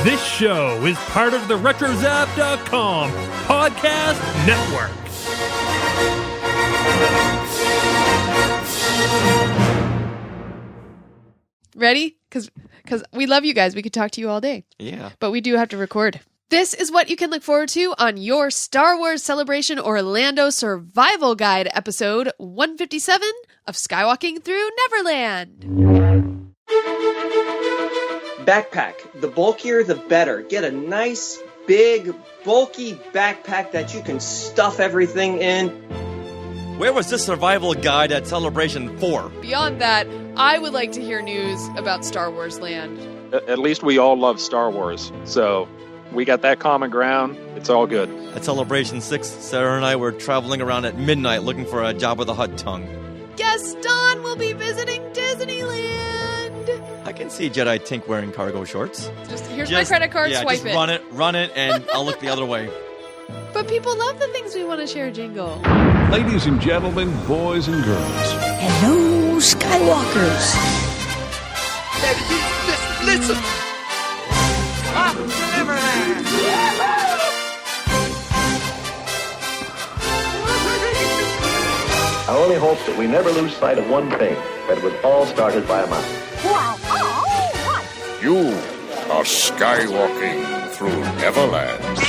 This show is part of the RetroZap.com Podcast Network. Ready? Because we love you guys. We could talk to you all day. Yeah. But we do have to record. This is what you can look forward to on your Star Wars Celebration Orlando Survival Guide episode 157 of Skywalking Through Neverland. Backpack. The bulkier, the better. Get a nice, big, bulky backpack that you can stuff everything in. Where was this survival guide at Celebration for? Beyond that, I would like to hear news about Star Wars Land. At least we all love Star Wars, so we got that common ground. It's all good. At Celebration 6, Sarah and I were traveling around at midnight looking for a Jabba the Hutt tongue. Gaston will be visiting Disneyland. I can see Jedi Tink wearing cargo shorts. Here's my credit card, swipe just it. run it, and I'll look the other way. But people love the things we want to share, Jingle. Ladies and gentlemen, boys and girls. Hello, Skywalkers. Listen! I only hope that we never lose sight of one thing, that it was all started by a mouse. You are skywalking through Neverland.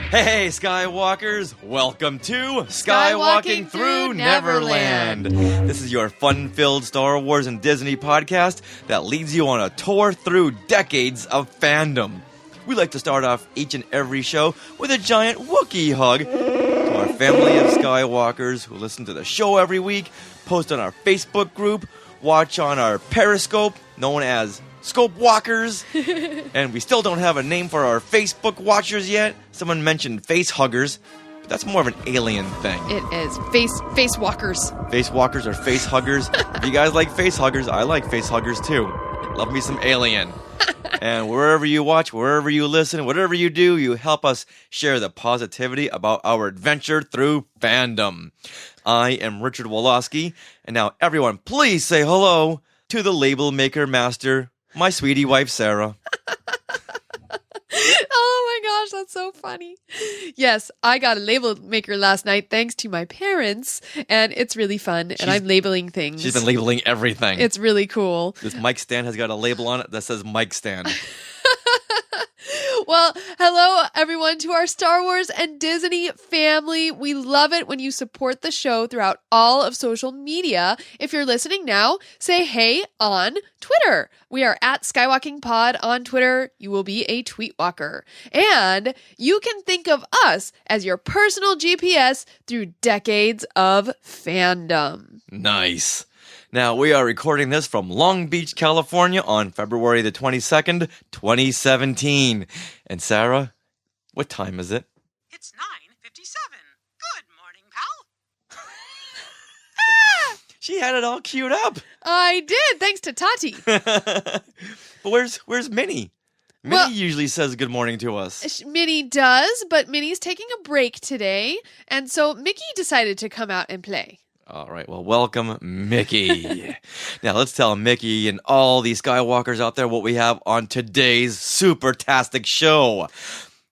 Hey, Skywalkers! Welcome to Skywalking Through Neverland. This is your fun-filled Star Wars and Disney podcast that leads you on a tour through decades of fandom. We like to start off each and every show with a giant Wookiee hug to our family of Skywalkers who listen to the show every week, post on our Facebook group, watch on our Periscope, known as Scope Walkers, and we still don't have a name for our Facebook watchers yet. Someone mentioned face huggers, but that's more of an alien thing. It is. Face walkers. Face walkers or face huggers. If you guys like face huggers, I like face huggers too. Love me some alien. And wherever you watch, wherever you listen, whatever you do, you help us share the positivity about our adventure through fandom. I am Richard Woloski, and now everyone please say hello to the label maker master, my sweetie wife, Sarah. Oh my gosh, that's so funny. Yes, I got a label maker last night thanks to my parents, and it's really fun, and I'm labeling things. She's been labeling everything. It's really cool. This mic stand has got a label on it that says mic stand. Well, hello everyone to our Star Wars and Disney family. We love it when you support the show throughout all of social media. If you're listening now, say hey on Twitter. We are at Skywalking Pod on Twitter. You will be a tweetwalker. And you can think of us as your personal GPS through decades of fandom. Nice. Now, we are recording this from Long Beach, California on February the 22nd, 2017. And Sarah, what time is it? It's 9:57. Good morning, pal. She had it all queued up. I did, thanks to Tati. But where's Minnie? Minnie usually says good morning to us. Minnie does, but Minnie's taking a break today. And so Mickey decided to come out and play. All right, well, welcome, Mickey. Now, let's tell Mickey and all these Skywalkers out there what we have on today's super-tastic show.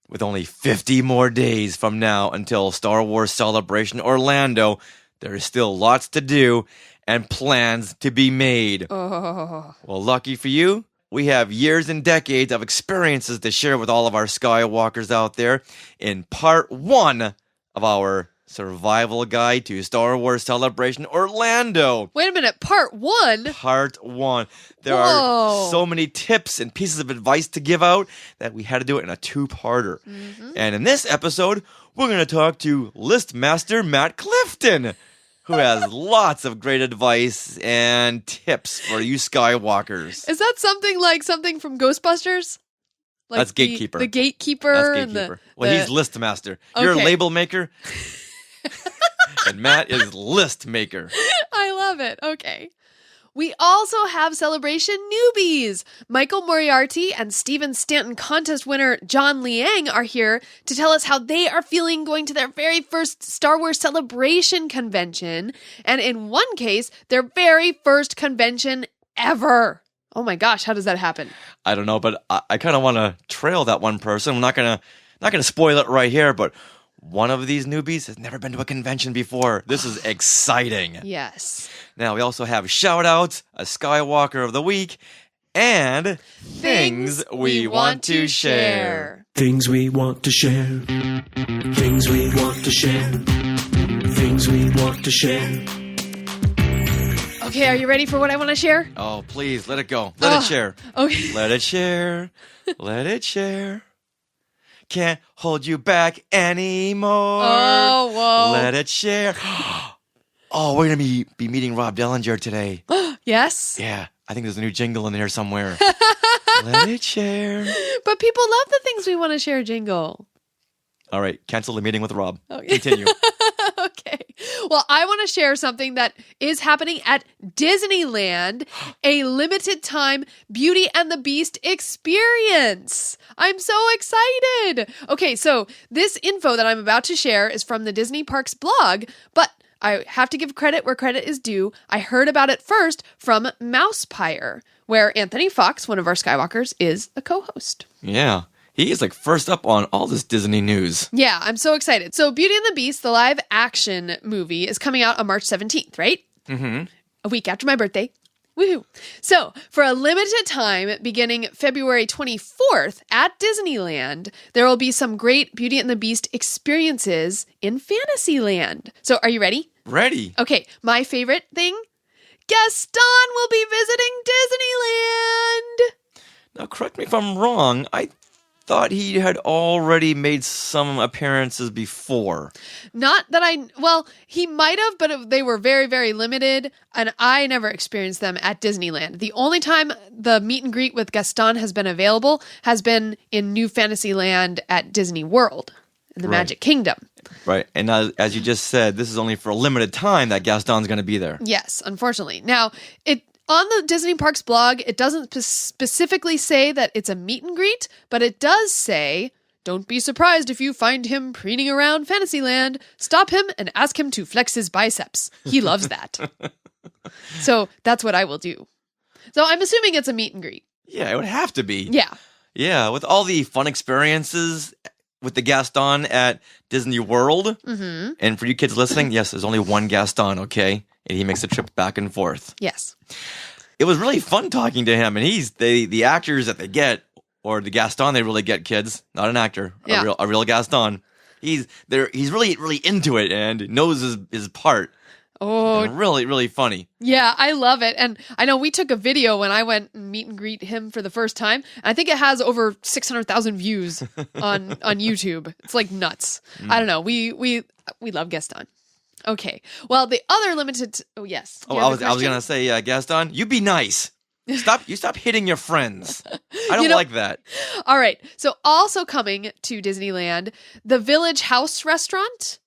With only 50 more days from now until Star Wars Celebration Orlando, there is still lots to do and plans to be made. Oh. Well, lucky for you, we have years and decades of experiences to share with all of our Skywalkers out there in part 1 of our Survival Guide to Star Wars Celebration Orlando. Wait a minute, part 1? Part 1. There are so many tips and pieces of advice to give out that we had to do it in a 2-parter. Mm-hmm. And in this episode, we're going to talk to List Master Matt Clifton, who has lots of great advice and tips for you Skywalkers. Is that something from Ghostbusters? Like that's Gatekeeper. The Gatekeeper. That's Gatekeeper. Well, he's List Master. You're a label maker. And Matt is list maker. I love it. Okay. We also have celebration newbies. Michael Moriarty and Stephen Stanton contest winner John Liang are here to tell us how they are feeling going to their very first Star Wars Celebration convention. And in one case, their very first convention ever. Oh my gosh, how does that happen? I don't know, but I kind of want to trail that one person. I'm not gonna spoil it right here, but one of these newbies has never been to a convention before. This is exciting. Yes. Now we also have shout-outs, a Skywalker of the Week, and things we want to share. Things we want to share. Things we want to share. Things we want to share. Okay, are you ready for what I want to share? Oh, please, let it go. Let it share. Okay. Let it share. Let it share. Can't hold you back anymore. Oh, whoa. Let it share. Oh, we're going to be meeting Rob Dellinger today. Yes? Yeah, I think there's a new jingle in there somewhere. Let it share. But people love the things we want to share jingle. All right, cancel the meeting with Rob. Okay. Continue. Okay. Well, I want to share something that is happening at Disneyland, a limited time Beauty and the Beast experience. I'm so excited. Okay, so this info that I'm about to share is from the Disney Parks blog, but I have to give credit where credit is due. I heard about it first from Mousepire, where Anthony Fox, one of our Skywalkers, is a co-host. Yeah. He is like first up on all this Disney news. Yeah, I'm so excited. So Beauty and the Beast, the live action movie, is coming out on March 17th, right? Mm-hmm. A week after my birthday. Woohoo. So for a limited time, beginning February 24th at Disneyland, there will be some great Beauty and the Beast experiences in Fantasyland. So are you ready? Ready. Okay, my favorite thing, Gaston will be visiting Disneyland. Now, correct me if I'm wrong. I thought he had already made some appearances before. Not that he might have, but they were very, very limited, and I never experienced them at Disneyland. The only time the meet and greet with Gaston has been available has been in New Fantasyland at Disney World in the Magic Kingdom. Right, and as you just said, this is only for a limited time that Gaston's going to be there. Yes, unfortunately. Now, on the Disney Parks blog, it doesn't specifically say that it's a meet and greet, but it does say, don't be surprised if you find him preening around Fantasyland. Stop him and ask him to flex his biceps. He loves that. So that's what I will do. So I'm assuming it's a meet and greet. Yeah, it would have to be. Yeah. Yeah, with all the fun experiences with the Gaston at Disney World. Mm-hmm. And for you kids listening, yes, there's only one Gaston, okay? And he makes the trip back and forth. Yes. It was really fun talking to him, and the actors that they get, or the Gaston they really get, kids, not an actor, a real Gaston. He's really, really into it and knows his part. Oh, and really, really funny. Yeah, I love it. And I know we took a video when I went and meet and greet him for the first time. I think it has over 600,000 views on YouTube. It's like nuts. I don't know. We love Gaston. Okay. Well, the other limited. Oh yes. I was gonna say, Gaston, you be nice. Stop hitting your friends. I don't like that. All right. So also coming to Disneyland, the Village House restaurant.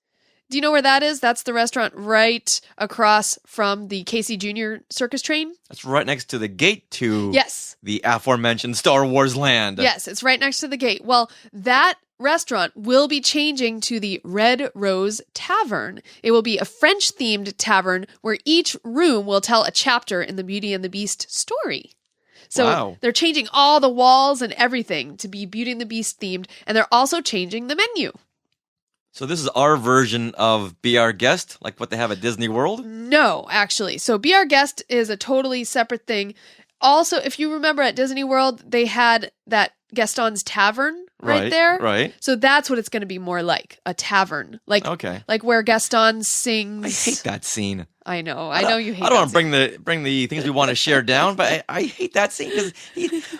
Do you know where that is? That's the restaurant right across from the Casey Jr. circus train. That's right next to the gate to the aforementioned Star Wars land. Yes, it's right next to the gate. Well, that restaurant will be changing to the Red Rose Tavern. It will be a French-themed tavern where each room will tell a chapter in the Beauty and the Beast story. So they're changing all the walls and everything to be Beauty and the Beast themed, and they're also changing the menu. So this is our version of Be Our Guest, like what they have at Disney World? No, actually. So Be Our Guest is a totally separate thing. Also, if you remember at Disney World, they had that Gaston's Tavern right there. Right. So that's what it's going to be more like, a tavern. Like where Gaston sings. I hate that scene. I know. I know you hate that. I don't want to bring the things we want to share down, but I hate that scene because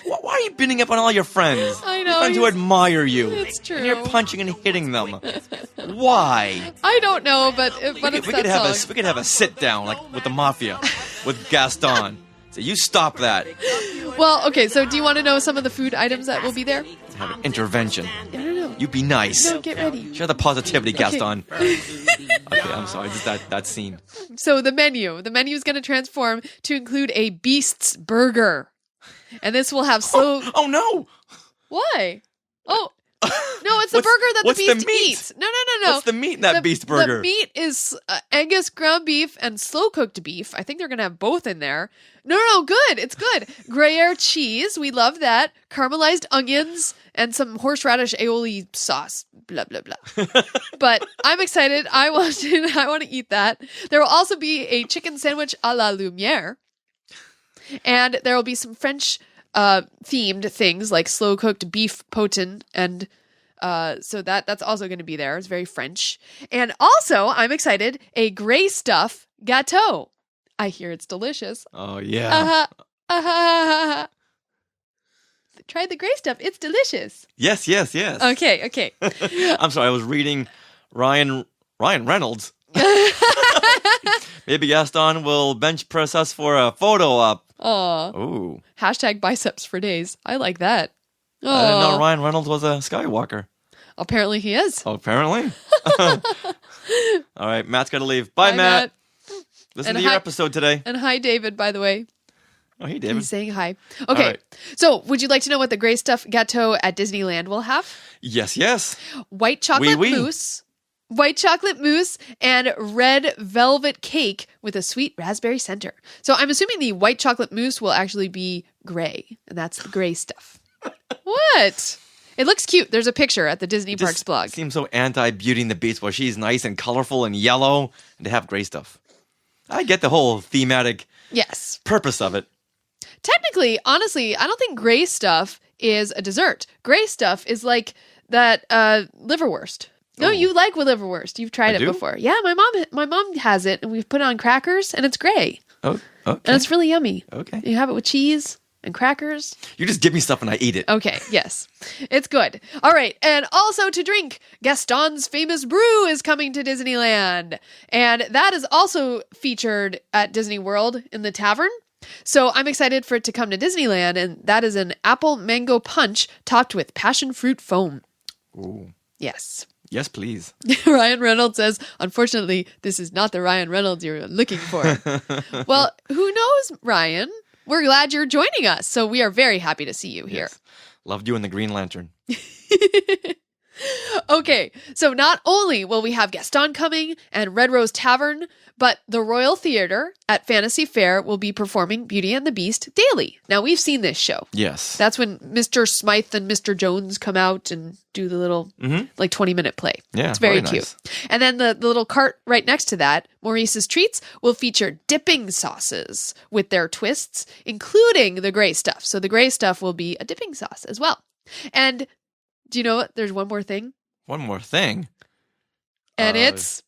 why are you beating up on all your friends? I know. Your friends who admire you. It's true. And you're punching and hitting them. Why? I don't know, but we could have a sit down like with the mafia with Gaston. So you stop that. Well, okay, so do you want to know some of the food items that will be there? Have an intervention. I don't know. You be nice. No, get ready. Share the positivity, Gaston. Okay, I'm sorry. Just that scene. So the menu is going to transform to include a Beast's Burger. And this will have Oh no! Why? Oh, No, it's the burger that the beast eats. No. What's the meat in that beast burger? The meat is Angus ground beef and slow-cooked beef. I think they're going to have both in there. No, good. It's good. Gruyere cheese. We love that. Caramelized onions and some horseradish aioli sauce. Blah, blah, blah. But I'm excited. I want to eat that. There will also be a chicken sandwich a la Lumiere. And there will be some French themed things like slow-cooked beef potin, and so that's also going to be there. It's very French. And also, I'm excited, a gray stuff gâteau. I hear it's delicious. Oh, yeah. Try the gray stuff. It's delicious. Yes. Okay. I'm sorry, I was reading Ryan Reynolds. Maybe Gaston will bench press us for a photo op. Aw. Ooh. Hashtag biceps for days. I like that. Aww. I didn't know Ryan Reynolds was a Skywalker. Apparently he is. Oh, apparently? All right, Matt's got to leave. Bye, Matt. Listen to your episode today. And hi, David, by the way. Oh, hey, David. He's saying hi. Okay, so would you like to know what the gray stuff gâteau at Disneyland will have? Yes. White chocolate mousse. White chocolate mousse and red velvet cake with a sweet raspberry center. So I'm assuming the white chocolate mousse will actually be gray, and that's the gray stuff. What? It looks cute. There's a picture at the Disney Parks blog. It seems so anti-Beauty and the Beast, where she's nice and colorful and yellow, and to have gray stuff. I get the whole thematic purpose of it. Technically, honestly, I don't think gray stuff is a dessert. Gray stuff is like that liverwurst. No, you like liverwurst. You've tried it before. Yeah, my mom has it, and we've put it on crackers, and it's gray. Oh, okay. And it's really yummy. Okay. You have it with cheese and crackers. You just give me stuff and I eat it. Okay, yes. It's good. All right, and also to drink, Gaston's Famous Brew is coming to Disneyland. And that is also featured at Disney World in the tavern. So I'm excited for it to come to Disneyland, and that is an apple mango punch topped with passion fruit foam. Ooh. Yes. Yes, please. Ryan Reynolds says, unfortunately, this is not the Ryan Reynolds you're looking for. Well, who knows, Ryan? We're glad you're joining us, so we are very happy to see you here. Yes. Loved you in the Green Lantern. Okay, so not only will we have Gaston coming and Red Rose Tavern, but the Royal Theatre at Fantasy Fair will be performing Beauty and the Beast daily. Now, we've seen this show. Yes. That's when Mr. Smythe and Mr. Jones come out and do the little, 20-minute play. Yeah, it's very nice. cute. And then the little cart right next to that, Maurice's Treats, will feature dipping sauces with their twists, including the gray stuff. So the gray stuff will be a dipping sauce as well. And do you know what? There's one more thing. One more thing? And it's,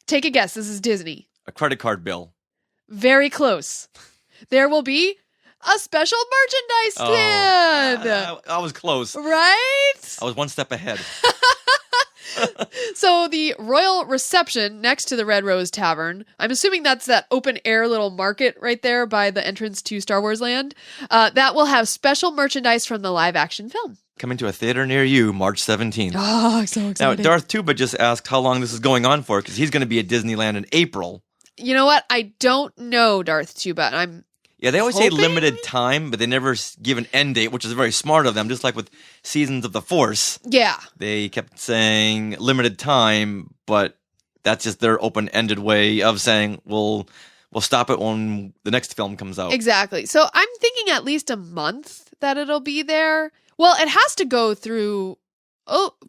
take a guess, this is Disney. A credit card bill. Very close. There will be a special merchandise stand. I was close. Right? I was one step ahead. So the royal reception next to the Red Rose Tavern, I'm assuming that's that open air little market right there by the entrance to Star Wars Land, that will have special merchandise from the live action film. Coming to a theater near you, March 17th. Oh, so excited. Now, Darth Tuba just asked how long this is going on for, because he's going to be at Disneyland in April. You know what? I don't know, Darth Tuba. Yeah, they always say limited time, but they never give an end date, which is very smart of them, just like with Seasons of the Force. Yeah. They kept saying limited time, but that's just their open-ended way of saying, we'll stop it when the next film comes out. Exactly. So I'm thinking at least a month that it'll be there. Well, it has to go through,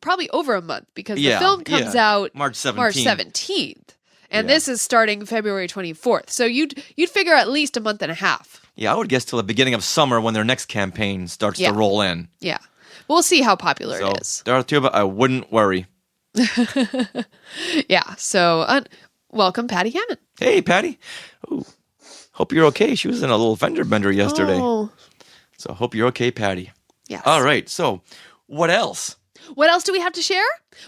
probably over a month, because the film comes out March 17th. And this is starting February 24th. So you'd figure at least a month and a half. Yeah, I would guess till the beginning of summer when their next campaign starts to roll in. Yeah. We'll see how popular it is. Darth Tuba, I wouldn't worry. Yeah. So welcome, Patty Hammond. Hey, Patty. Ooh, hope you're okay. She was in a little fender bender yesterday. Oh. So hope you're okay, Patty. Yes. All right. So what else? What else do we have to share?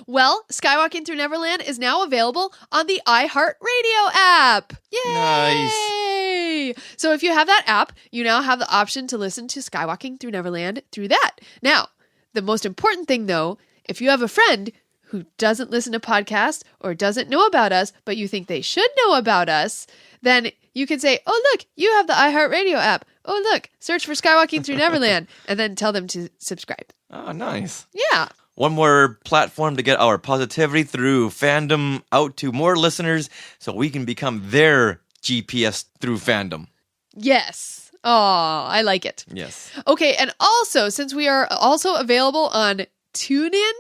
Well, Skywalking Through Neverland is now available on the iHeartRadio app. Yay! Nice. So if you have that app, you now have the option to listen to Skywalking Through Neverland through that. Now, the most important thing, though, if you have a friend who doesn't listen to podcasts or doesn't know about us, but you think they should know about us, then you can say, oh, look, you have the iHeartRadio app. Oh, look, search for Skywalking Through Neverland, and then tell them to subscribe. Oh, nice. Yeah. one more platform to get our positivity through fandom out to more listeners so we can become their GPS through fandom. Yes. Oh, I like it. Yes. Okay, and also, since we are also available on TuneIn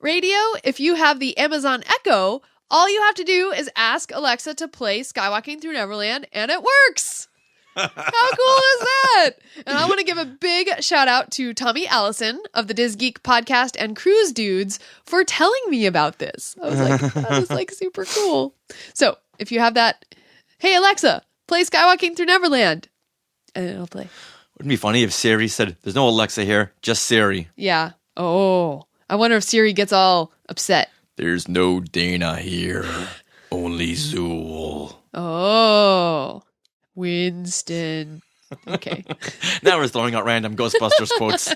Radio, if you have the Amazon Echo, all you have to do is ask Alexa to play Skywalking Through Neverland, and it works. How cool is that? And I want to give a big shout out to Tommy Allison of the Diz Geek podcast and Cruise Dudes for telling me about this. I was like, that was like super cool. So if you have that, hey Alexa, play Skywalking Through Neverland, and it'll play. Wouldn't it be funny if Siri said, "There's no Alexa here, just Siri"? Yeah. Oh, I wonder if Siri gets all upset. There's no Dana here, only Zool. Oh. Winston. Okay. Now we're throwing out random Ghostbusters quotes.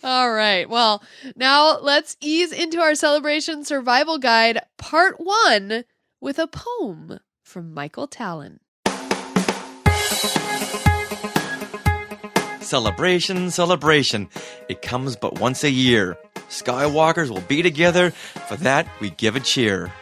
All right. Well, now let's ease into our Celebration Survival Guide, Part 1, with a poem from Michael Talon. Celebration, celebration. It comes but once a year. Skywalkers will be together. For that, we give a cheer.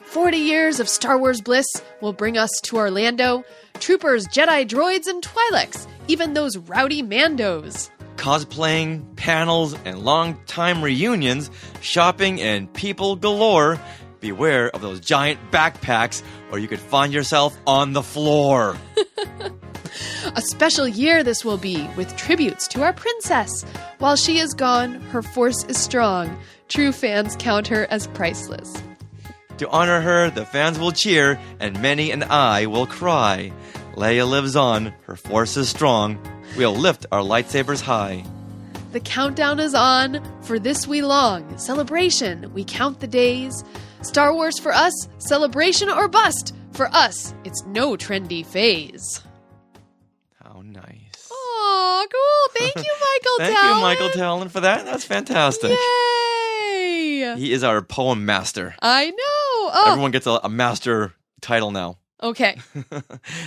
40 years of Star Wars bliss will bring us to Orlando. Troopers, Jedi, droids, and Twi'leks. Even those rowdy Mandos. Cosplaying, panels, and long-time reunions. Shopping and people galore. Beware of those giant backpacks, or you could find yourself on the floor. A special year this will be, with tributes to our princess. While she is gone, her force is strong. True fans count her as priceless. To honor her, the fans will cheer, and many an eye will cry. Leia lives on, her force is strong. We'll lift our lightsabers high. The countdown is on, for this we long. Celebration, we count the days. Star Wars for us, celebration or bust. For us, it's no trendy phase. How nice. Aw, cool. Thank you, Michael Thank Talon. you, Michael Talon, for that. That's fantastic. Yay! He is our poem master. I know. Oh. Everyone gets a master title now. Okay.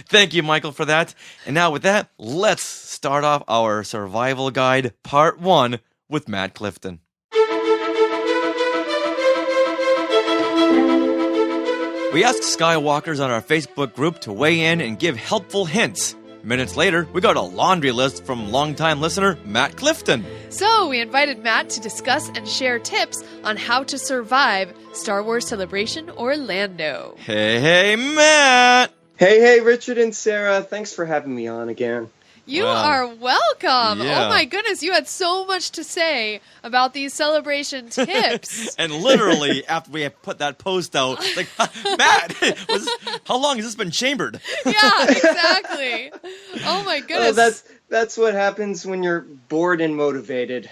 Thank you, Michael, for that. And now with that, let's start off our survival guide, part 1, with Matt Clifton. We asked Skywalkers on our Facebook group to weigh in and give helpful hints. Minutes later, we got a laundry list from longtime listener Matt Clifton. So we invited Matt to discuss and share tips on how to survive Star Wars Celebration Orlando. Hey, Matt! Hey, Richard and Sarah. Thanks for having me on again. You are welcome. Yeah. Oh my goodness, you had so much to say about these celebration tips. And literally, after we had put that post out, it's like, Matt, how long has this been chambered? Yeah, exactly. Oh my goodness. Oh, that's what happens when you're bored and motivated.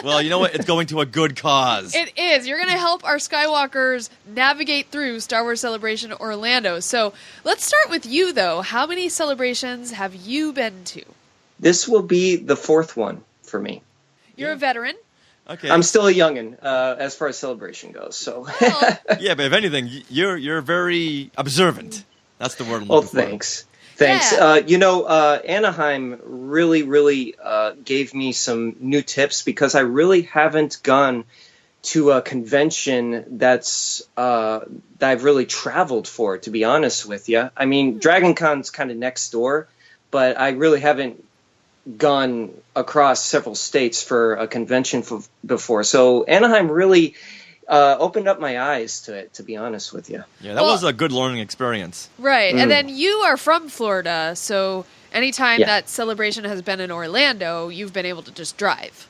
Well, you know what? It's going to a good cause. It is. You're going to help our Skywalkers navigate through Star Wars Celebration Orlando. So let's start with you, though. How many celebrations have you been to? This will be the 4th one for me. You're a veteran. Okay. I'm still a youngin' as far as celebration goes. So. Yeah, but if anything, you're very observant. That's the word I'm Oh, looking for. thanks. Thanks. Yeah. Anaheim really gave me some new tips because I really haven't gone to a convention that I've really traveled for, to be honest with you. I mean, Dragon Con's kind of next door, but I really haven't gone across several states for a convention before. So Anaheim really opened up my eyes to it, to be honest with you. Yeah, that was a good learning experience. Right. And then you are from Florida, so anytime that celebration has been in Orlando, you've been able to just drive.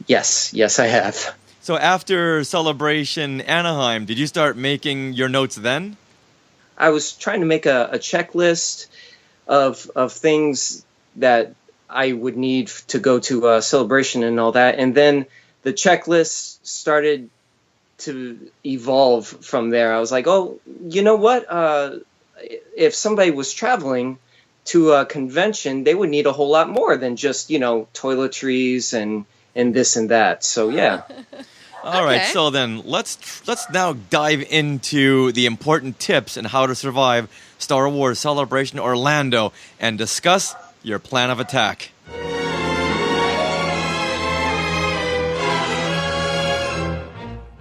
Yes, I have. So after Celebration Anaheim, did you start making your notes then? I was trying to make a checklist of things that I would need to go to a celebration and all that. And then the checklist started to evolve from there. I was like, oh, you know what? If somebody was traveling to a convention, they would need a whole lot more than just, toiletries and this and that. So, yeah. All right, so then let's now dive into the important tips and how to survive Star Wars Celebration Orlando and discuss your plan of attack.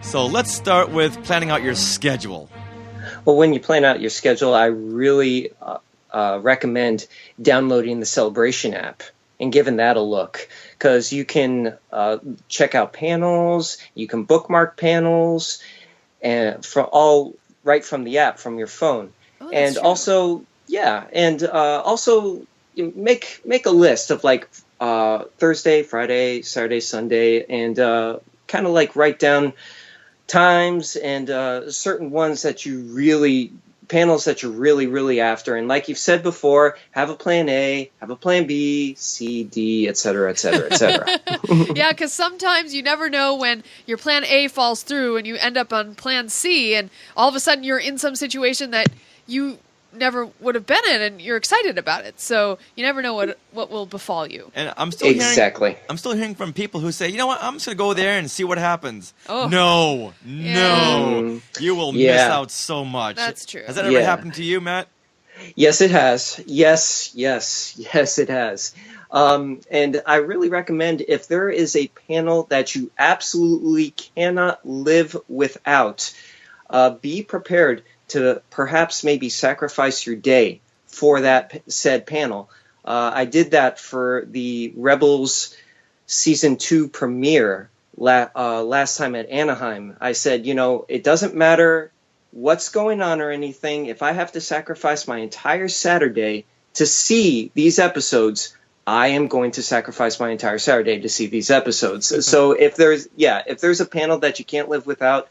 So let's start with planning out your schedule. Well, when you plan out your schedule, I really recommend downloading the Celebration app and giving that a look, because you can check out panels, you can bookmark panels, and right from the app, from your phone. Oh, and true. Also make a list of like Thursday, Friday, Saturday, Sunday, and kind of like write down times and certain ones panels that you're really after. And like you've said before, have a plan A, have a plan B, C, D, et cetera, et cetera, et cetera. Yeah, because sometimes you never know when your plan A falls through and you end up on plan C, and all of a sudden you're in some situation that you never would have been in, and you're excited about it. So you never know what will befall you. And I'm still hearing from people who say, you know what, I'm just going to go there and see what happens. Oh. No. You will miss out so much. That's true. Has that ever happened to you, Matt? Yes, it has. Yes, it has. And I really recommend, if there is a panel that you absolutely cannot live without, be prepared to perhaps maybe sacrifice your day for that said panel. I did that for the Rebels Season 2 premiere last time at Anaheim. I said, it doesn't matter what's going on or anything. If I have to sacrifice my entire Saturday to see these episodes, I am going to sacrifice my entire Saturday to see these episodes. So if there's a panel that you can't live without,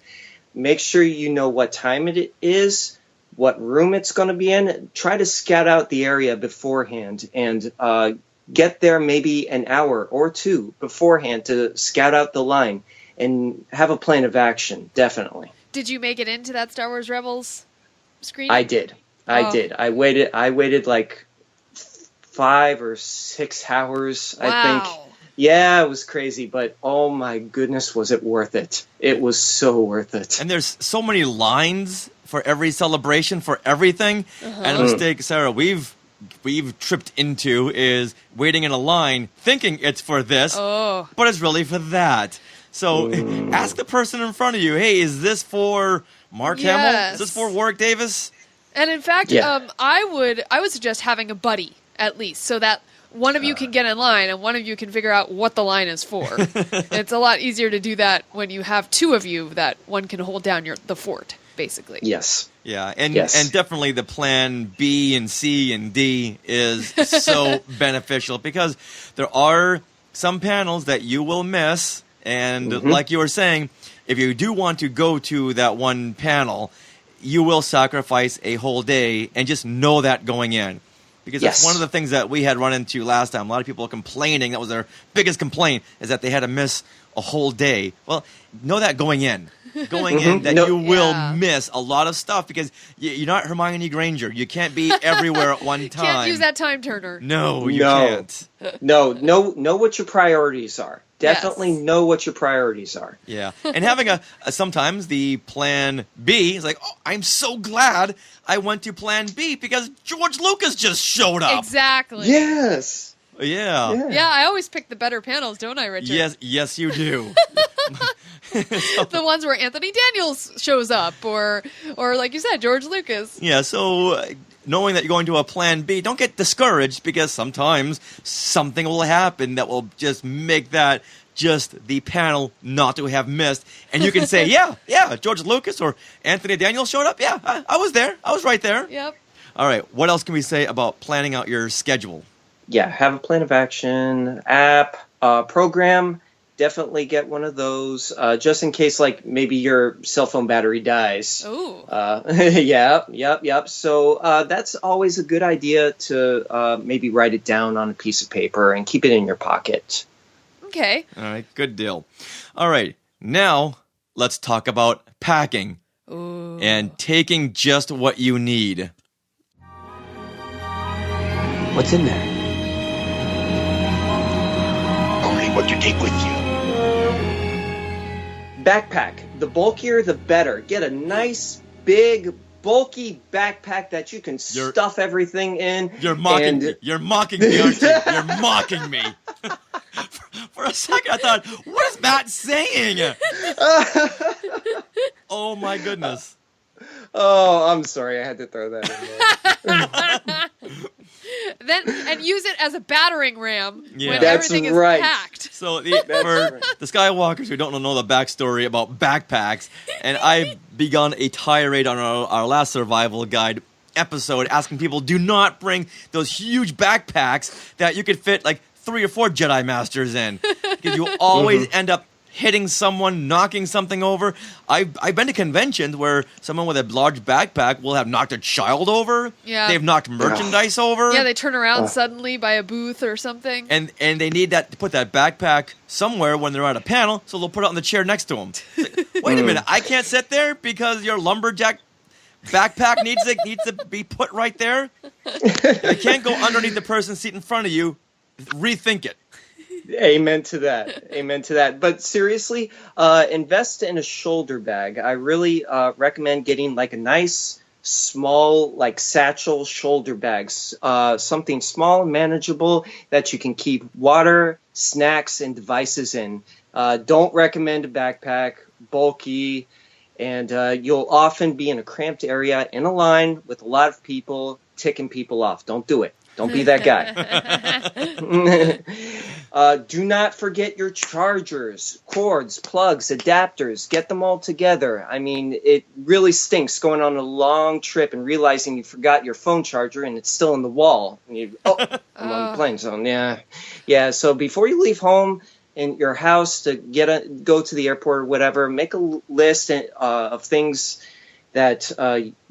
make sure you know what time it is, what room it's going to be in. Try to scout out the area beforehand and get there maybe an hour or two beforehand to scout out the line and have a plan of action, definitely. Did you make it into that Star Wars Rebels screen? I did. I did. I waited like 5 or 6 hours, wow. I think. Yeah, it was crazy, but oh my goodness, was it worth it. It was so worth it. And there's so many lines for every celebration, for everything. And a mistake, Sarah, we've tripped into is waiting in a line thinking it's for this, but it's really for that. So ask the person in front of you, hey, is this for Mark Hamill? Is this for Warwick Davis? And in fact, I would suggest having a buddy, at least, so that one of you can get in line and one of you can figure out what the line is for. It's a lot easier to do that when you have two of you that one can hold down the fort, basically. Yes. Yeah, and definitely the plan B and C and D is so beneficial, because there are some panels that you will miss, and like you were saying, if you do want to go to that one panel, you will sacrifice a whole day, and just know that going in. Because that's one of the things that we had run into last time. A lot of people complaining, that was their biggest complaint, is that they had to miss a whole day. Well, know that going in. That you will miss a lot of stuff, because you're not Hermione Granger. You can't be everywhere at one time. Can't use that time turner. No, you can't. No, know what your priorities are. Definitely know what your priorities are. Yeah. And having sometimes the plan B is like, oh, I'm so glad I went to plan B because George Lucas just showed up. Exactly. Yes. Yeah. Yeah, I always pick the better panels, don't I, Richard? Yes, you do. The ones where Anthony Daniels shows up, or like you said, George Lucas. Yeah, so knowing that you're going to a plan B, don't get discouraged, because sometimes something will happen that will just make that just the panel not to have missed. And you can say, yeah, George Lucas or Anthony Daniels showed up. Yeah, I was there. I was right there. Yep. All right, what else can we say about planning out your schedule? Yeah, have a plan of action, app, program. Definitely get one of those, just in case, like, maybe your cell phone battery dies. Ooh. Yep. So that's always a good idea to maybe write it down on a piece of paper and keep it in your pocket. Okay. All right, good deal. All right, now let's talk about packing. Ooh. And taking just what you need. What's in there? Only what you take with you. Backpack. The bulkier, the better. Get a nice, big, bulky backpack that you can stuff everything in. You're mocking me. You're mocking me, aren't you? You're mocking me. For a second, I thought, what is Matt saying? Oh, my goodness. Oh, I'm sorry. I had to throw that in there. And use it as a battering ram when That's everything right. is packed. So for the Skywalkers who don't know the backstory about backpacks, and I've begun a tirade on our last survival guide episode asking people, do not bring those huge backpacks that you could fit like 3 or 4 Jedi Masters in. Because you always end up hitting someone, knocking something over. I've been to conventions where someone with a large backpack will have knocked a child over. Yeah. They've knocked merchandise over. Yeah, they turn around suddenly by a booth or something. And they need to put that backpack somewhere when they're at a panel, so they'll put it on the chair next to them. Like, wait a minute, I can't sit there because your lumberjack backpack needs to be put right there? If you can't go underneath the person's seat in front of you, rethink it. Amen to that. But seriously, invest in a shoulder bag. I really recommend getting like a nice, small, like satchel shoulder bags. Something small and manageable that you can keep water, snacks, and devices in. Don't recommend a backpack, bulky, and you'll often be in a cramped area in a line with a lot of people, ticking people off. Don't do it. Don't be that guy. Do not forget your chargers, cords, plugs, adapters. Get them all together. I mean, it really stinks going on a long trip and realizing you forgot your phone charger and it's still in the wall. And I'm on the plane zone. Yeah. So before you leave home in your house to go to the airport or whatever, make a list of things that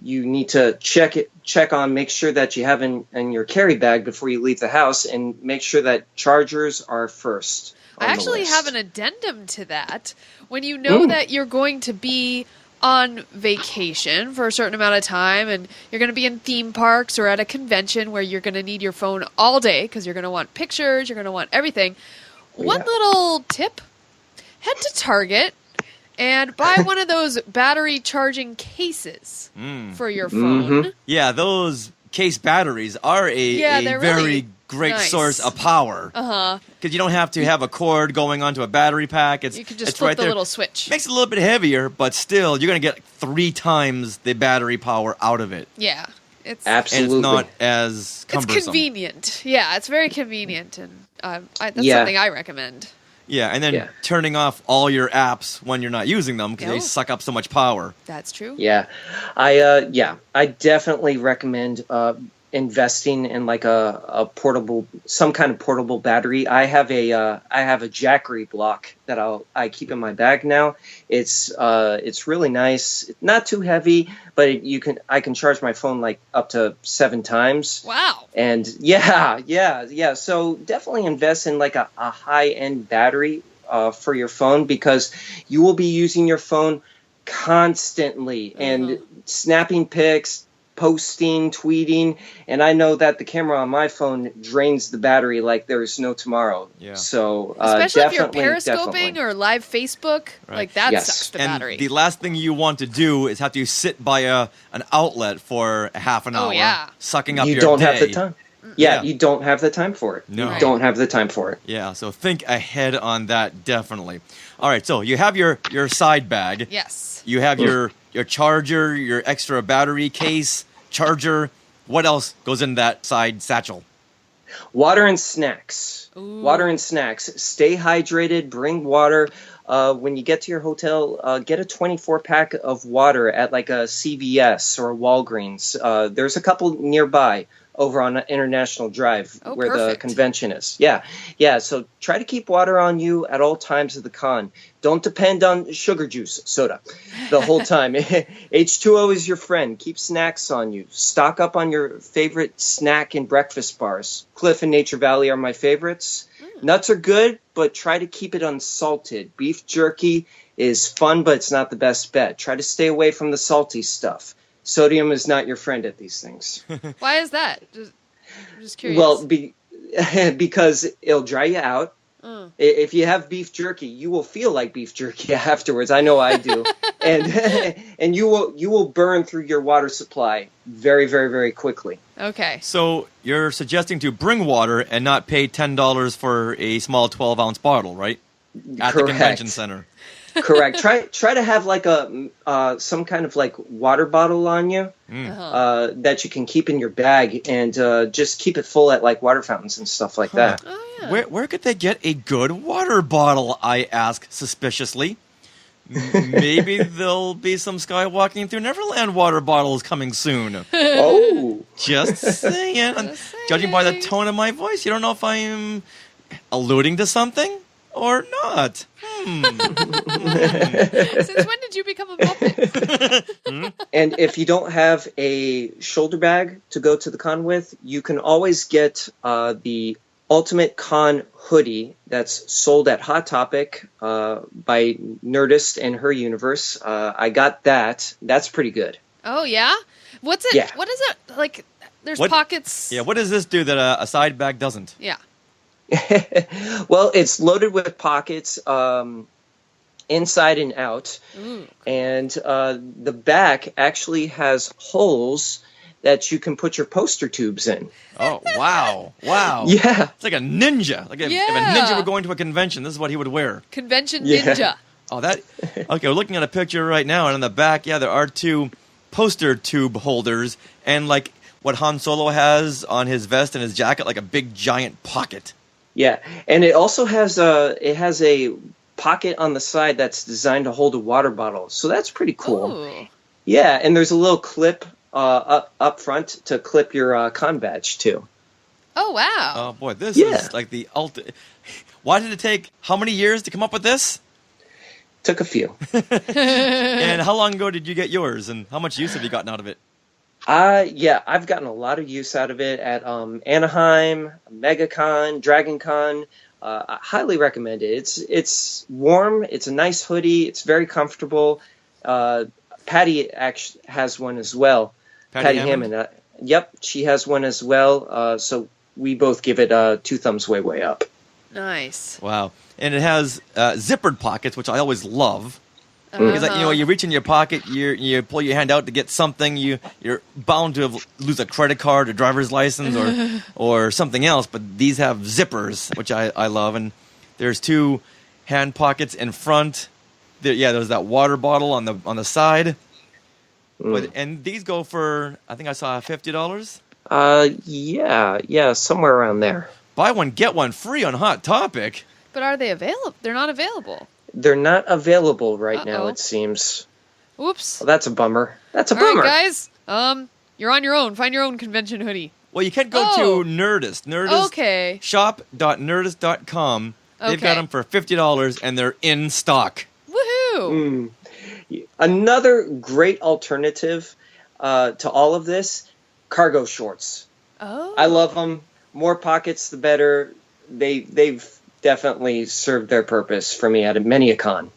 you need to check on, make sure that you have in your carry bag before you leave the house, and make sure that chargers are first. I actually have an addendum to that. When you know that you're going to be on vacation for a certain amount of time and you're going to be in theme parks or at a convention where you're going to need your phone all day because you're going to want pictures, you're going to want everything. One little tip, head to Target and buy one of those battery charging cases for your phone. Yeah, those case batteries are a very really great source of power. Because you don't have to have a cord going onto a battery pack. You can just flip the little switch. Makes it a little bit heavier, but still, you're going to get 3 times the battery power out of it. Yeah. Absolutely. And it's not as cumbersome. It's convenient. Yeah, it's very convenient. And that's something I recommend. Yeah, and then turning off all your apps when you're not using them because they suck up so much power. That's true. Yeah, I definitely recommend investing in like a portable, some kind of portable battery. I have a Jackery block that I keep in my bag now. It's really nice. It's not too heavy, but I can charge my phone like up to 7 times. Wow. And yeah. So definitely invest in like a high-end battery for your phone, because you will be using your phone constantly and snapping pics, posting, tweeting, and I know that the camera on my phone drains the battery like there's no tomorrow. Yeah. So especially if you're periscoping or live Facebook, like that sucks the battery. And the last thing you want to do is have to sit by an outlet for a half an hour, sucking up your day. You don't have the time. Yeah, you don't have the time for it. No. You don't have the time for it. Yeah, so think ahead on that, definitely. All right, so you have your side bag. Yes. You have your charger, your extra battery case, charger. What else goes in that side satchel? Water and snacks. Ooh. Water and snacks. Stay hydrated. Bring water. When you get to your hotel, get a 24-pack of water at like a CVS or a Walgreens. There's a couple nearby over on International Drive where the convention is. Yeah. So try to keep water on you at all times of the con. Don't depend on sugar juice, soda, the whole time. H2O is your friend. Keep snacks on you. Stock up on your favorite snack and breakfast bars. Cliff and Nature Valley are my favorites. Nuts are good, but try to keep it unsalted. Beef jerky is fun, but it's not the best bet. Try to stay away from the salty stuff. Sodium is not your friend at these things. Why is that? I'm just curious. Well, because it'll dry you out. If you have beef jerky, you will feel like beef jerky afterwards. I know I do. and you will burn through your water supply very, very, very quickly. Okay. So you're suggesting to bring water and not pay $10 for a small 12-ounce bottle, right? at the convention center. Correct. Try to have like some kind of like water bottle on you that you can keep in your bag, and just keep it full at like water fountains and stuff like that. Oh, yeah. Where could they get a good water bottle? I ask suspiciously. Maybe there'll be some Skywalking Through Neverland water bottles coming soon. Oh, just saying. Judging by the tone of my voice, you don't know if I'm alluding to something or not. Since when did you become a Muppet? And if you don't have a shoulder bag to go to the con with, you can always get the Ultimate Con hoodie that's sold at Hot Topic by Nerdist and Her Universe. I got that. That's pretty good. Oh, yeah? What's it? Yeah. What is it? Like, there's pockets. Yeah, what does this do that a side bag doesn't? Yeah. Well, it's loaded with pockets inside and out. Ooh. And the back actually has holes that you can put your poster tubes in. Oh, wow. Wow. Yeah. It's like a ninja. Like if a ninja were going to a convention, this is what he would wear. Convention ninja. Oh, that... Okay, we're looking at a picture right now, and on the back, there are 2 poster tube holders, and like what Han Solo has on his vest and his jacket, like a big giant pocket. Yeah, and it also has a pocket on the side that's designed to hold a water bottle, so that's pretty cool. Ooh. Yeah, and there's a little clip up front to clip your con badge too. Oh, wow. Oh boy, this is like the ultimate. Why did it take how many years to come up with this? Took a few. And how long ago did you get yours, and how much use have you gotten out of it? Yeah, I've gotten a lot of use out of it at Anaheim, MegaCon, DragonCon. I highly recommend it. It's warm. It's a nice hoodie. It's very comfortable. Patty actually has one as well. Patty Hammond. Yep, she has one as well. So we both give it 2 thumbs way up. Nice. Wow. And it has zippered pockets, which I always love. Because you reach in your pocket, you pull your hand out to get something, you're bound to lose a credit card, a driver's license, or something else. But these have zippers, which I love. And there's 2 hand pockets in front. There's that water bottle on the side. And these go for, I think I saw $50. Yeah, somewhere around there. Buy one, get one free on Hot Topic. But are they available? They're not available. They're not available right now, it seems. Whoops. Well, that's a bummer. All right, guys. You're on your own. Find your own convention hoodie. Well, you can go to Nerdist. Okay. Shop.nerdist.com. They've got them for $50, and they're in stock. Woohoo! Another great alternative to all of this, cargo shorts. Oh. I love them. More pockets, the better. They've definitely served their purpose for me at many a con.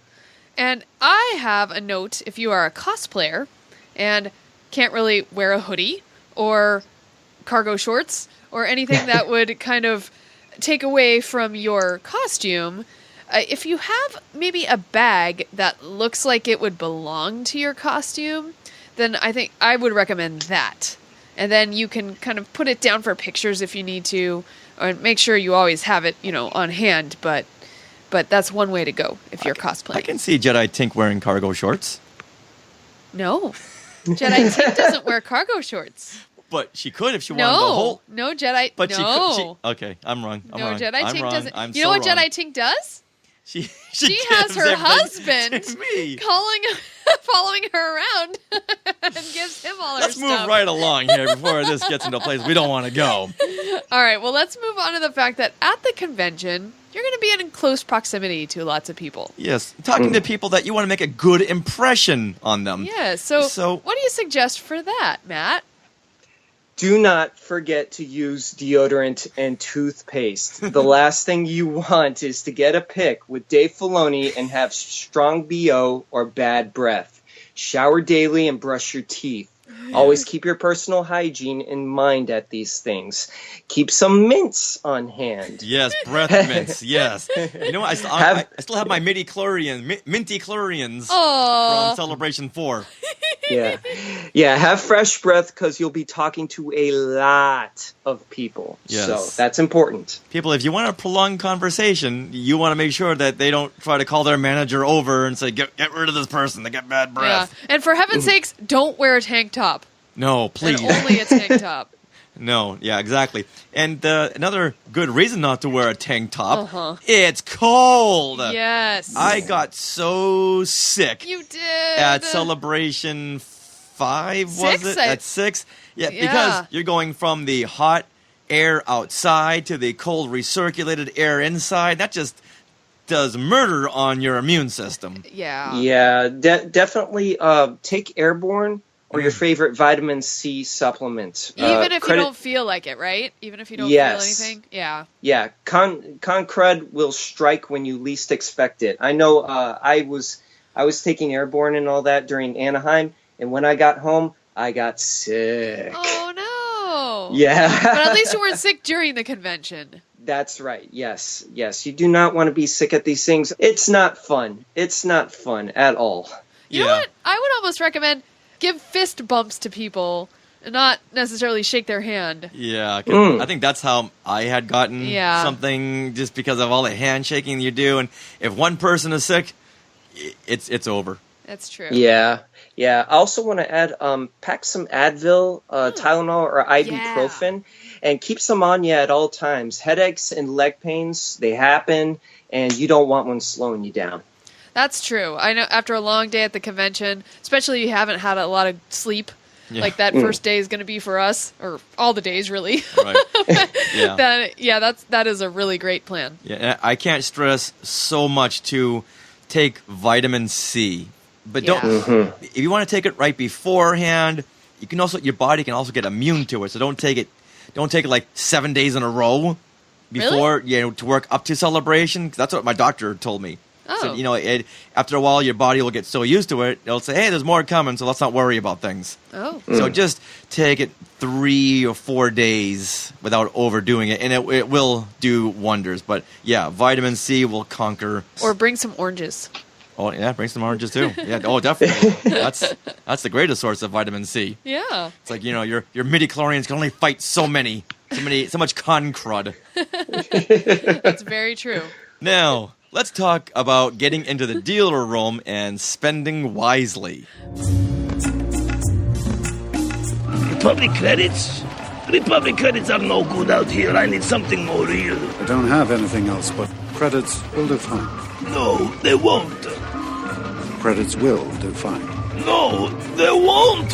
And I have a note if you are a cosplayer and can't really wear a hoodie or cargo shorts or anything that would kind of take away from your costume. If you have maybe a bag that looks like it would belong to your costume, then I think I would recommend that. And then you can kind of put it down for pictures if you need to, or make sure you always have it, on hand. But that's one way to go if you're cosplaying. I can see Jedi Tink wearing cargo shorts. No. Jedi Tink doesn't wear cargo shorts. But she could if she wanted the whole... No, Jedi... But no. she could... Okay, I'm wrong. Jedi Tink doesn't... I'm you know what wrong. Jedi Tink does? She has her husband me. following her around and gives him all Let's her move stuff. right along here before this gets into a place we don't want to go. All right, well, let's move on to the fact that at the convention, you're going to be in close proximity to lots of people. Yes, talking to people that you want to make a good impression on them. Yeah, so what do you suggest for that, Matt? Do not forget to use deodorant and toothpaste. The last thing you want is to get a pic with Dave Filoni and have strong BO or bad breath. Shower daily and brush your teeth. Always keep your personal hygiene in mind at these things. Keep some mints on hand. Yes, breath mints, yes. You know what? I still have my minty chlorians Aww. from Celebration 4. Yeah, have fresh breath because you'll be talking to a lot of people. Yes. So that's important. People, if you want a prolonged conversation, you want to make sure that they don't try to call their manager over and say, get rid of this person, they get bad breath. Yeah. And for heaven's sakes, don't wear a tank top. No, please. And only a tank top. No, yeah, exactly. And another good reason not to wear a tank top, it's cold. Yes. I got so sick. You did. At Celebration 5, was it? At 6? Yeah, because you're going from the hot air outside to the cold recirculated air inside. That just does murder on your immune system. Yeah. Yeah, definitely take Airborne or your favorite vitamin C supplement. Even if you don't feel like it, right? Even if you don't feel anything? Yeah. Yeah, Con Crud will strike when you least expect it. I know I was taking Airborne and all that during Anaheim, and when I got home, I got sick. Oh, no. Yeah. But at least you weren't sick during the convention. That's right. Yes. You do not want to be sick at these things. It's not fun. It's not fun at all. You know what? I would almost recommend give fist bumps to people and not necessarily shake their hand. Yeah, 'cause I think that's how I had gotten something, just because of all the handshaking you do. And if one person is sick, it's over. That's true. Yeah. I also want to add, pack some Advil, Tylenol, or ibuprofen, and keep some on you at all times. Headaches and leg pains, they happen, and you don't want one slowing you down. That's true. I know after a long day at the convention, especially if you haven't had a lot of sleep, like that first day is going to be for us, or all the days really. Right. That is a really great plan. Yeah, I can't stress so much to take vitamin C, but don't. If you want to take it right beforehand, you can also your body can also get immune to it. So don't take it like 7 days in a row before to work up to Celebration. 'Cause that's what my doctor told me. Oh. So, after a while, your body will get so used to it, it'll say, hey, there's more coming, so let's not worry about things. Oh. So just take it 3 or 4 days without overdoing it, and it will do wonders. But, yeah, vitamin C will conquer. Or bring some oranges. Oh, yeah, bring some oranges, too. Yeah, oh, definitely. That's the greatest source of vitamin C. Yeah. It's like, your midi-chlorians can only fight so much con crud. That's very true. Now, let's talk about getting into the dealer room and spending wisely. Republic credits? Republic credits are no good out here. I need something more real. I don't have anything else, but credits will do fine. No, they won't. Credits will do fine. No, they won't.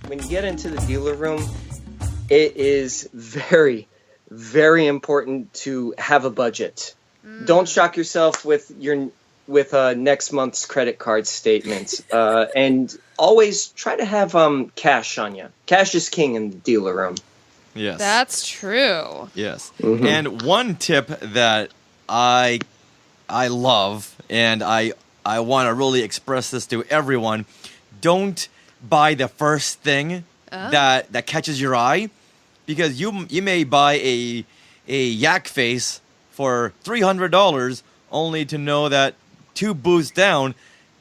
When you get into the dealer room, it is very, very important to have a budget. Don't shock yourself with next month's credit card statements, and always try to have cash on you. Cash is king in the dealer room. Yes, that's true. Yes, and one tip that I love, and I want to really express this to everyone: don't buy the first thing that catches your eye, because you may buy a yak face for $300, only to know that 2 booths down,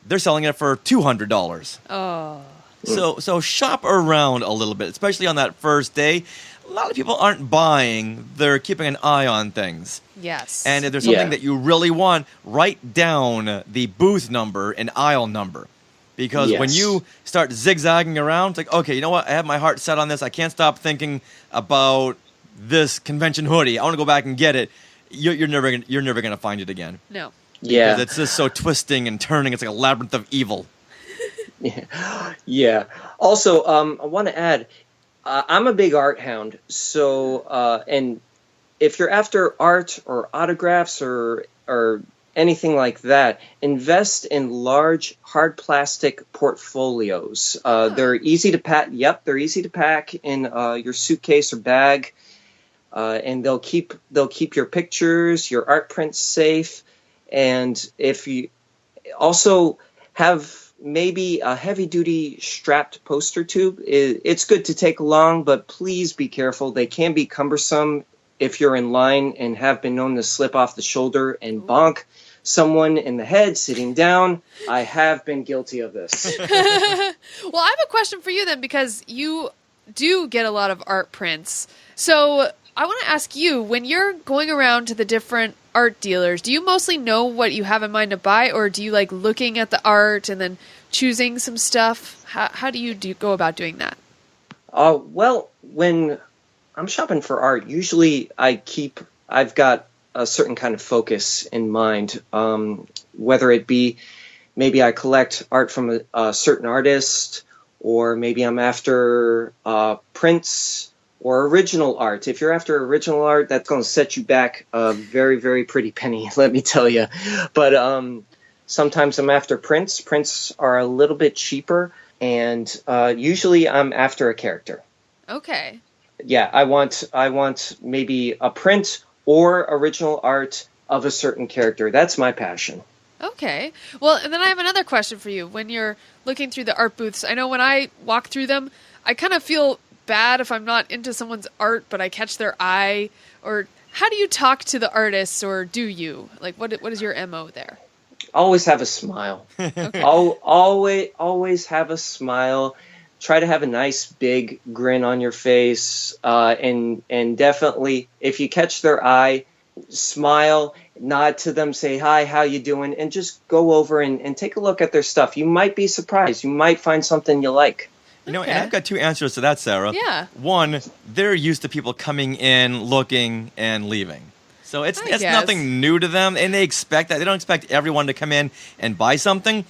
they're selling it for $200. Oh. So shop around a little bit, especially on that first day. A lot of people aren't buying; they're keeping an eye on things. Yes. And if there's something that you really want, write down the booth number and aisle number. Because when you start zigzagging around, it's like, okay, you know what? I have my heart set on this. I can't stop thinking about this convention hoodie. I want to go back and get it. You're never gonna find it again. No. Yeah. Because it's just so twisting and turning. It's like a labyrinth of evil. Yeah. Also, I want to add, I'm a big art hound. So, and if you're after art or autographs or anything like that, invest in large hard plastic portfolios. They're easy to pack. Yep, they're easy to pack in your suitcase or bag. And they'll keep your pictures, your art prints safe, and if you also have maybe a heavy-duty strapped poster tube, it's good to take along, but please be careful. They can be cumbersome if you're in line and have been known to slip off the shoulder and bonk. someone in the head sitting down. I have been guilty of this. Well, I have a question for you then, because you do get a lot of art prints. So I want to ask you, when you're going around to the different art dealers, do you mostly know what you have in mind to buy, or do you like looking at the art and then choosing some stuff? How do you go about doing that? Well, when I'm shopping for art, usually I've got a certain kind of focus in mind, whether it be maybe I collect art from a certain artist, or maybe I'm after prints or original art. If you're after original art, that's going to set you back a very, very pretty penny, let me tell you. But sometimes I'm after prints. Prints are a little bit cheaper, and usually I'm after a character. Okay. Yeah, I want maybe a print or original art of a certain character. That's my passion. Okay. Well, and then I have another question for you. When you're looking through the art booths, I know when I walk through them, I kind of feel bad if I'm not into someone's art, but I catch their eye. Or how do you talk to the artists, or do you? Like, what is your MO there? Always have a smile. Okay. Always have a smile. Try to have a nice big grin on your face, and definitely, if you catch their eye, smile, nod to them, say hi, how you doing, and just go over and take a look at their stuff. You might be surprised. You might find something you like. You know, and I've got two answers to that, Sarah. Yeah. One, they're used to people coming in, looking, and leaving. So it's guess. nothing new to them, and they expect that. They don't expect everyone to come in and buy something.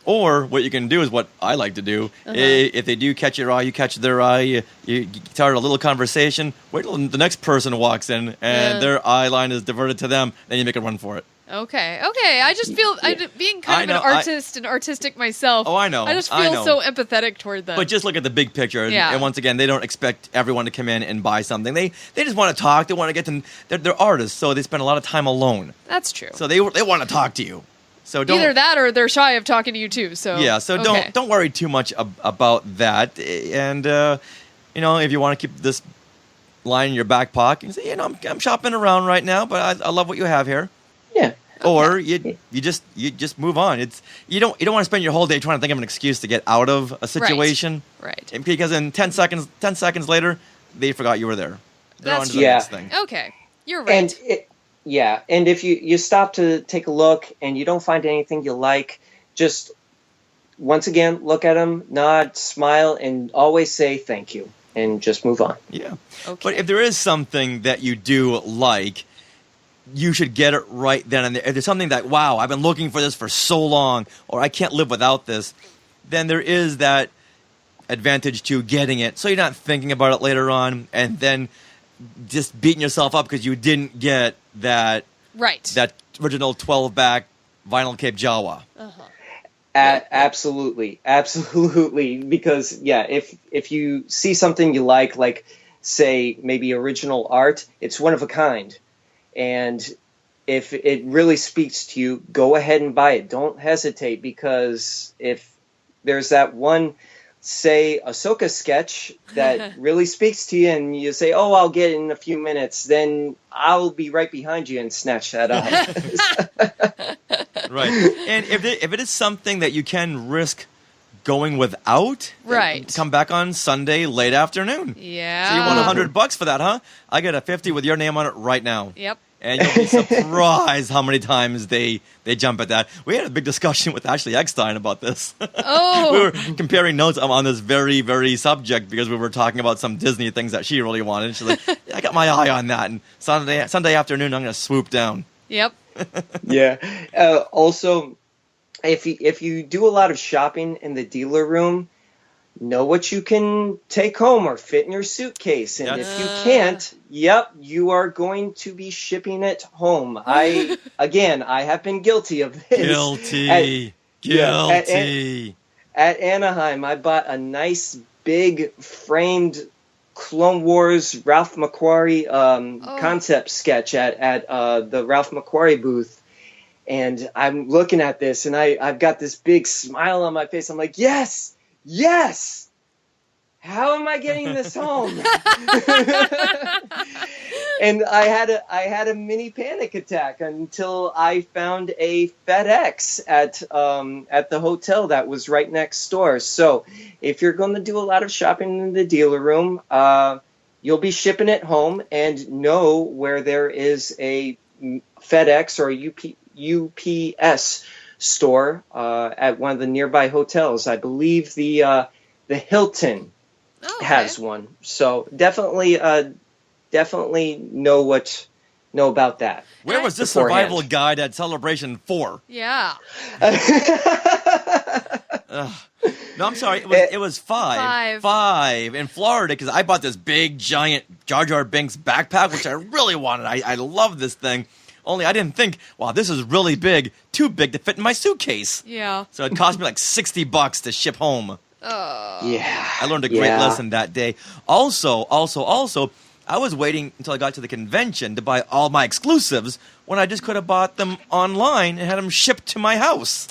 Or what you can do is what I like to do. If they do catch your eye, you catch their eye, you start a little conversation, wait till the next person walks in and their eye line is diverted to them, then you make a run for it. Okay. I just feel, being kind of an artist and artistic myself. Oh, I know. I just feel so empathetic toward them. But just look at the big picture. Yeah. And once again, they don't expect everyone to come in and buy something. They just want to talk. They want to get to, they're artists, so they spend a lot of time alone. That's true. So they want to talk to you. So don't, either that or they're shy of talking to you too. So yeah, so don't worry too much about that. And if you want to keep this line in your back pocket, you say, I'm shopping around right now, but I love what you have here. Yeah. Or you just move on. You don't want to spend your whole day trying to think of an excuse to get out of a situation. Right. Because in 10 seconds later, they forgot you were there. They're on to the next thing. Okay, you're right. And if you stop to take a look and you don't find anything you like, just once again look at them, nod, smile, and always say thank you, and just move on. Yeah. Okay. But if there is something that you do like, you should get it right then and there. If there's something that, wow, I've been looking for this for so long, or I can't live without this, then there is that advantage to getting it, so you're not thinking about it later on and then just beating yourself up because you didn't get that original 12-back vinyl Cape Jawa. Absolutely, because if you see something you like say maybe original art, it's one of a kind, and if it really speaks to you, go ahead and buy it. Don't hesitate, because if there's that one, say, Ahsoka sketch that really speaks to you, and you say, oh, I'll get it in a few minutes, then I'll be right behind you and snatch that up. Right. And if it is something that you can risk going without, come back on Sunday late afternoon. Yeah. So you want $100 for that, huh? I get a 50 with your name on it right now. Yep. And you'll be surprised how many times they jump at that. We had a big discussion with Ashley Eckstein about this. Oh. We were comparing notes on this very, very subject because we were talking about some Disney things that she really wanted. She's like, I got my eye on that. And Sunday afternoon, I'm going to swoop down. Yep. Yeah. Also, if you do a lot of shopping in the dealer room, know what you can take home or fit in your suitcase. And if you can't, you are going to be shipping it home. I have been guilty of this. Guilty. At Anaheim, I bought a nice big framed Clone Wars Ralph McQuarrie concept sketch at the Ralph McQuarrie booth. And I'm looking at this, and I've got this big smile on my face. I'm like, yes! how am I getting this home? And I had a mini panic attack until I found a FedEx at the hotel that was right next door. So if you're going to do a lot of shopping in the dealer room, you'll be shipping it home, and know where there is a FedEx or a UPS store at one of the nearby hotels. I believe the Hilton has one. So definitely know about that. Where was this beforehand. survival guide at Celebration 4? Yeah. No, I'm sorry. It was 5. 5 in Florida, because I bought this big, giant Jar Jar Binks backpack, which I really wanted. I love this thing. Only I didn't think, wow, this is really big. Too big to fit in my suitcase. Yeah. So it cost me like $60 to ship home. Yeah. I learned a great lesson that day. Also, I was waiting until I got to the convention to buy all my exclusives when I just could have bought them online and had them shipped to my house.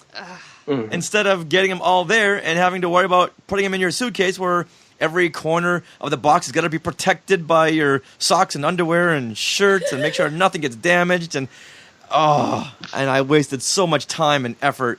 Instead of getting them all there and having to worry about putting them in your suitcase where every corner of the box has got to be protected by your socks and underwear and shirts and make sure nothing gets damaged. And I wasted so much time and effort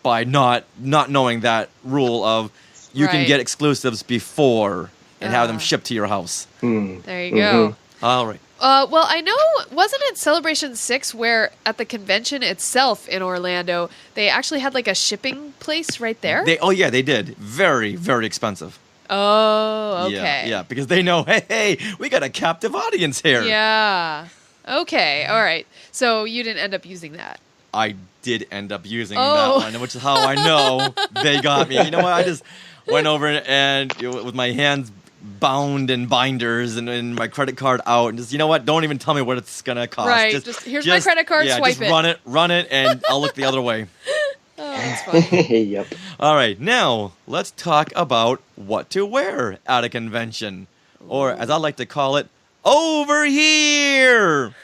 by not knowing that rule of you can get exclusives before and have them shipped to your house. There you go. All right. Well, I know, wasn't it Celebration 6 where at the convention itself in Orlando, they actually had like a shipping place right there? They did. Very, very expensive. Oh, okay. Yeah, because they know, hey, we got a captive audience here. Yeah. Okay, all right. So you didn't end up using that. I did end up using that one, which is how I know they got me. You know what? I just went over and with my hands bound in binders and my credit card out, and just, you know what? Don't even tell me what it's gonna cost. Right. Just here's my credit card. Swipe just it. Run it, and I'll look the other way. That's funny. Yep. All right, now let's talk about what to wear at a convention, or as I like to call it, over here.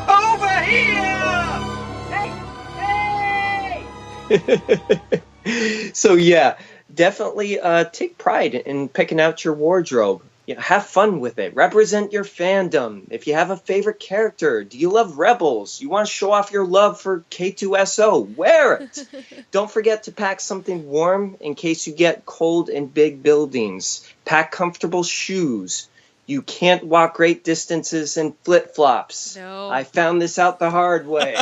Over here! So yeah, definitely take pride in picking out your wardrobe. Have fun with it. Represent your fandom. If you have a favorite character, do you love Rebels? You want to show off your love for K2SO? Wear it. Don't forget to pack something warm in case you get cold in big buildings. Pack comfortable shoes. You can't walk great distances in flip-flops. No. I found this out the hard way.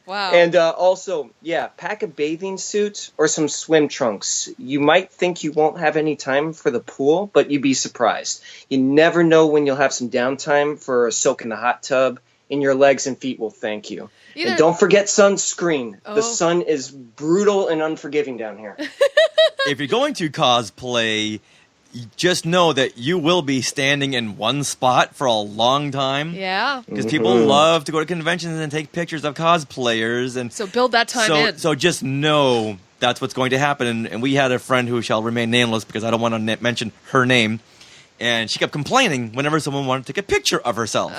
Wow. And also, pack a bathing suit or some swim trunks. You might think you won't have any time for the pool, but you'd be surprised. You never know when you'll have some downtime for a soak in the hot tub, and your legs and feet will thank you. And don't forget sunscreen. The sun is brutal and unforgiving down here. If you're going to cosplay, just know that you will be standing in one spot for a long time. Yeah. Because people love to go to conventions and take pictures of cosplayers. And so build that time in. So just know that's what's going to happen. And we had a friend who shall remain nameless because I don't want to mention her name. And she kept complaining whenever someone wanted to take a picture of herself.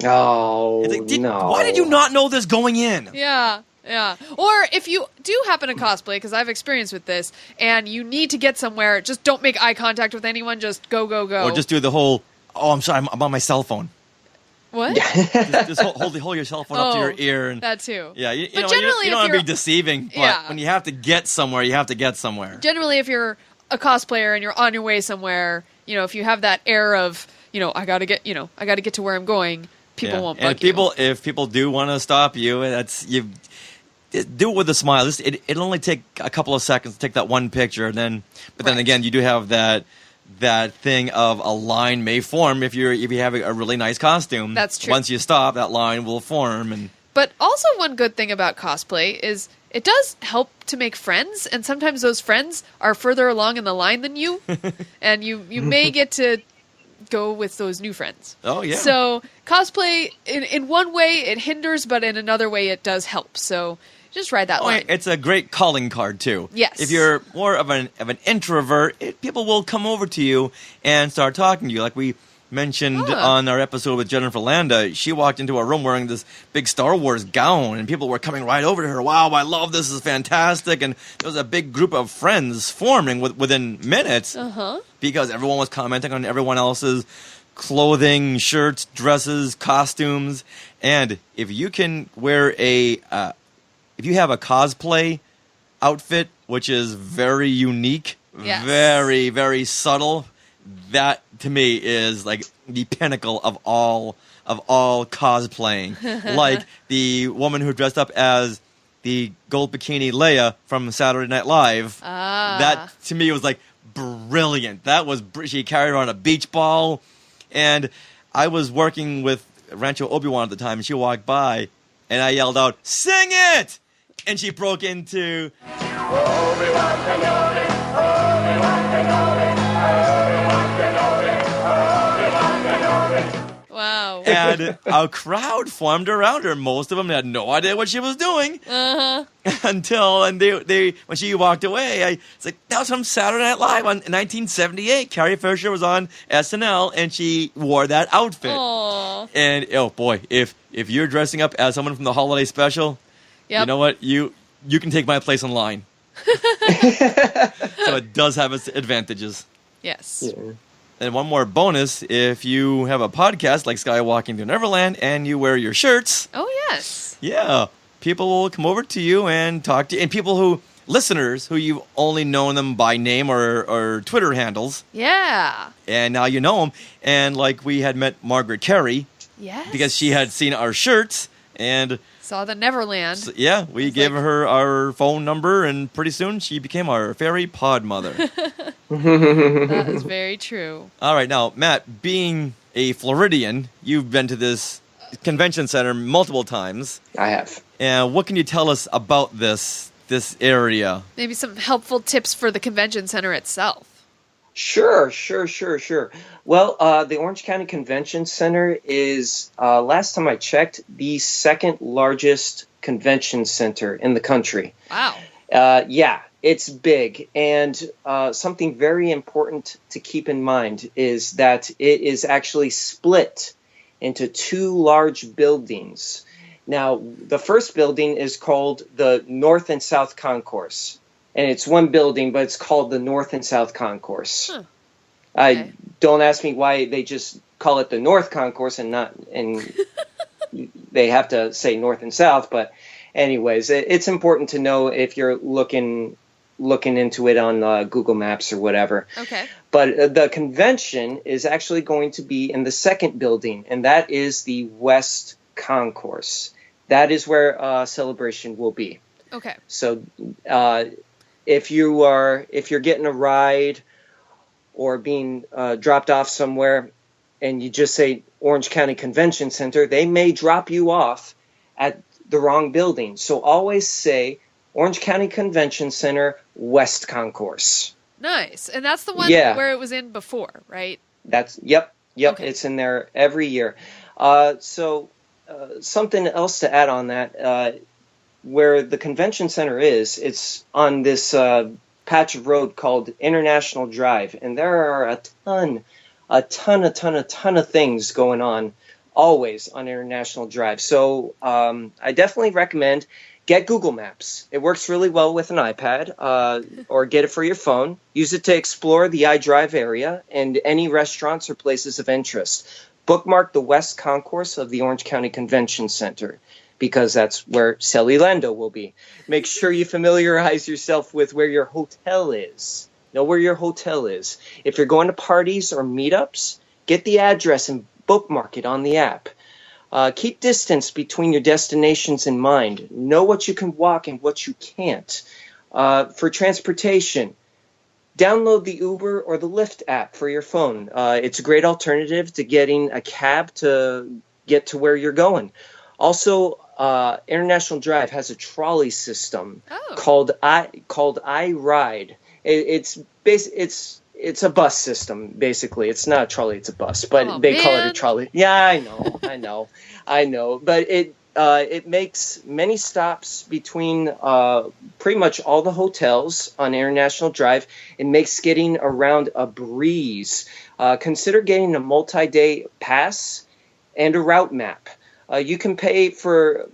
No. Why did you not know this going in? Yeah. Yeah. Or if you do happen to cosplay, because I've experience with this, and you need to get somewhere, just don't make eye contact with anyone. Just go. Or just do the whole, I'm sorry, I'm on my cell phone. What? just hold your cell phone up to your ear. And, that too. Yeah, you but know, generally, you don't want to be deceiving, but when you have to get somewhere, you have to get somewhere. Generally, if you're a cosplayer and you're on your way somewhere, if you have that air of, I got to get to where I'm going, people won't bug you. If people do want to stop you, do it with a smile. It'll only take a couple of seconds to take that one picture, then again, you do have that thing of a line may form if you have a really nice costume. That's true. Once you stop, that line will form. But also one good thing about cosplay is it does help to make friends, and sometimes those friends are further along in the line than you, and you may get to go with those new friends. Oh, yeah. So cosplay, in one way, it hinders, but in another way, it does help. So just ride that line. It's a great calling card, too. Yes. If you're more of an introvert, people will come over to you and start talking to you. Like we mentioned on our episode with Jennifer Landa. She walked into a room wearing this big Star Wars gown, and people were coming right over to her. Wow, I love this. This is fantastic. And there was a big group of friends forming within minutes because everyone was commenting on everyone else's clothing, shirts, dresses, costumes. And if you can wear if you have a cosplay outfit, which is very unique, very, very subtle, that to me is like the pinnacle of all cosplaying. Like the woman who dressed up as the gold bikini Leia from Saturday Night Live. That to me was like brilliant. That was she carried around a beach ball, and I was working with Rancho Obi-Wan at the time, and she walked by, and I yelled out, "Sing it!" And she broke into Obi-Wan Kenobi, Obi-Wan Kenobi, Obi-Wan Kenobi, Obi-Wan Kenobi. Wow. And a crowd formed around her. Most of them had no idea what she was doing. Until when she walked away, it's like, that was from Saturday Night Live in 1978. Carrie Fisher was on SNL, and she wore that outfit. Aww. And, oh boy, if you're dressing up as someone from the holiday special, you know what? You can take my place in line. So it does have its advantages. Yes. Yeah. And one more bonus, if you have a podcast like Skywalking Through Neverland and you wear your shirts. Oh, yes. Yeah. People will come over to you and talk to you. And people listeners who you've only known them by name or Twitter handles. Yeah. And now you know them. And like we had met Margaret Carey. Yes. Because she had seen our shirts and... Saw the Neverland. So, yeah, we gave her our phone number, and pretty soon she became our fairy pod mother. That is very true. All right, now, Matt, being a Floridian, you've been to this convention center multiple times. I have. And what can you tell us about this area? Maybe some helpful tips for the convention center itself. Sure. Well, the Orange County Convention Center is, last time I checked, the second largest convention center in the country. Wow. Yeah, it's big. And something very important to keep in mind is that it is actually split into two large buildings. Now, the first building is called the North and South Concourse. And it's one building, but it's called the North and South Concourse. Huh. Okay. Don't ask me why they just call it the North Concourse and they have to say North and South. But anyways, it's important to know if you're looking into it on Google Maps or whatever. Okay. But the convention is actually going to be in the second building, and that is the West Concourse. That is where Celebration will be. Okay. So if you're getting a ride or being dropped off somewhere and you just say Orange County Convention Center, they may drop you off at the wrong building. So always say Orange County Convention Center, West Concourse. Nice. And that's the one where it was in before, right? Yep. Okay. It's in there every year. So something else to add on that, where the convention center is, it's on this patch of road called International Drive, and there are a ton of things going on always on International Drive. So I definitely recommend get Google Maps. It works really well with an iPad, or get it for your phone. Use it to explore the iDrive area and any restaurants or places of interest. Bookmark the West Concourse of the Orange County Convention Center, because that's where Celilando will be. Make sure you familiarize yourself with where your hotel is. Know where your hotel is. If you're going to parties or meetups, get the address and bookmark it on the app. Keep distance between your destinations in mind. Know what you can walk and what you can't. For transportation, download the Uber or the Lyft app for your phone. It's a great alternative to getting a cab to get to where you're going. Also, International Drive has a trolley system called iRide. It's a bus system, basically. It's not a trolley, it's a bus, but call it a trolley. Yeah, I know. But it makes many stops between pretty much all the hotels on International Drive. It makes getting around a breeze. consider getting a multi-day pass and a route map. You can pay for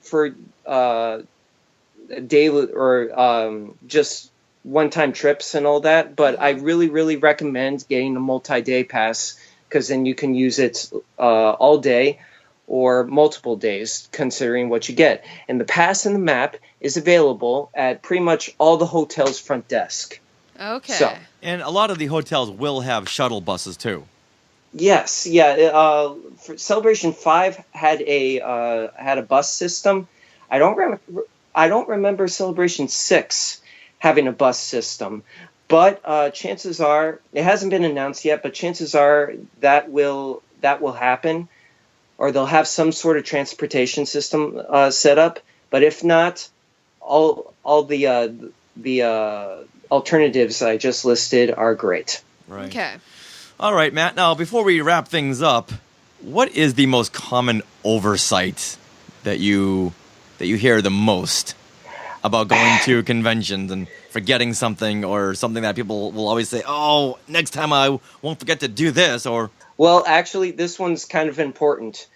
daily or just one-time trips and all that, but I really, really recommend getting a multi-day pass because then you can use it all day or multiple days, considering what you get. And the pass and the map is available at pretty much all the hotel's front desk. Okay. So, And a lot of the hotels will have shuttle buses too. yes, yeah. For Celebration 5 had a bus system. I don't remember Celebration 6 having a bus system, but chances are it hasn't been announced yet. But chances are that will happen, or they'll have some sort of transportation system set up. But if not, all the alternatives I just listed are great. Right. Okay. All right, Matt. Now, before we wrap things up, what is the most common oversight that you hear the most about going to conventions and forgetting something, or something that people will always say, "Oh, next time I won't forget to do this," or... Well, actually, this one's kind of important.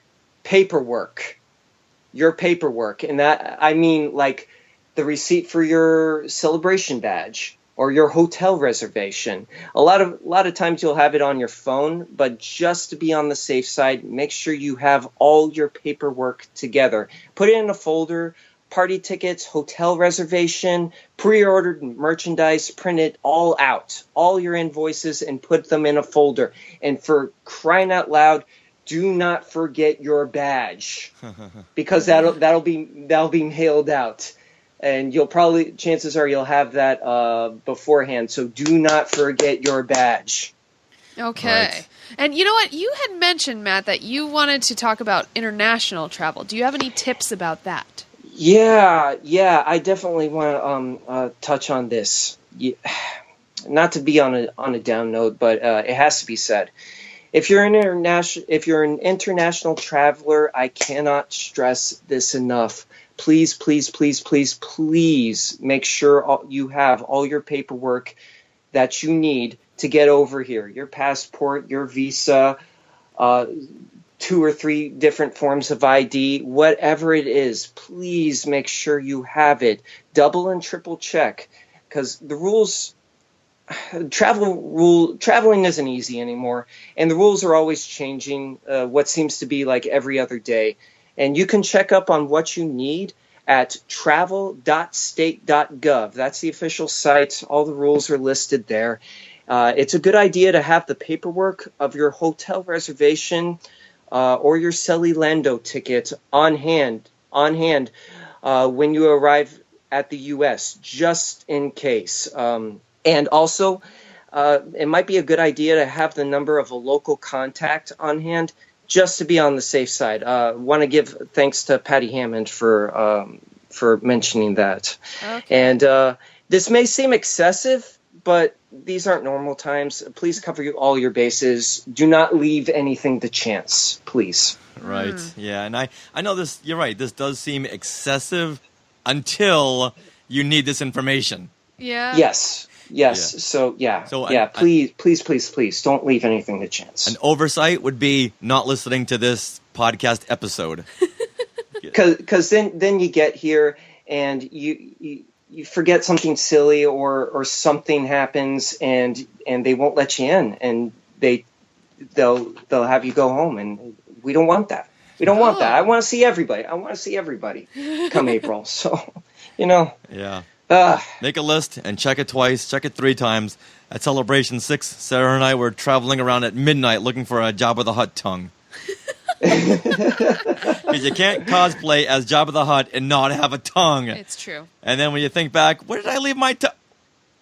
Paperwork. Your paperwork. And that, I mean, like the receipt for your celebration badge or your hotel reservation. A lot of times you'll have it on your phone, but just to be on the safe side, make sure you have all your paperwork together. Put it in a folder. Party tickets, hotel reservation, pre-ordered merchandise, print it all out, all your invoices, and put them in a folder. And for crying out loud, do not forget your badge, because that'll be mailed out, and chances are you'll have that beforehand. So do not forget your badge. Okay. Right. And you know what? You had mentioned, Matt, that you wanted to talk about international travel. Do you have any tips about that? Yeah, I definitely want to touch on this. Not to be on a down note, but it has to be said. If you're an international traveler, I cannot stress this enough. Please, please, please, please, please make sure you have all your paperwork that you need to get over here. Your passport, your visa, 2 or 3 different forms of ID, whatever it is, please make sure you have it. Double and triple check, because the rules, traveling isn't easy anymore, and the rules are always changing, what seems to be like every other day. And you can check up on what you need at travel.state.gov. That's the official site. All the rules are listed there. It's a good idea to have the paperwork of your hotel reservation or your Celilando ticket on hand when you arrive at the U.S., just in case. And also, it might be a good idea to have the number of a local contact on hand, just to be on the safe side. Want to give thanks to Patty Hammond for mentioning that. Okay. And this may seem excessive, but these aren't normal times. Please cover all your bases. Do not leave anything to chance, please. Right. Yeah, and I know this. You're right. This does seem excessive until you need this information. Yeah. Yes. Yeah. So please don't leave anything to chance. An oversight would be not listening to this podcast episode. Because then you get here and you forget something silly or something happens and they won't let you in, and they'll have you go home, and we don't want that. We don't want that. I want to see everybody. Come April. So, Yeah. Make a list and check it twice, check it 3 times. At Celebration 6, Sarah and I were traveling around at midnight looking for a Jabba the Hutt tongue. Because you can't cosplay as Jabba the Hutt and not have a tongue. It's true. And then when you think back, where did I leave my tongue?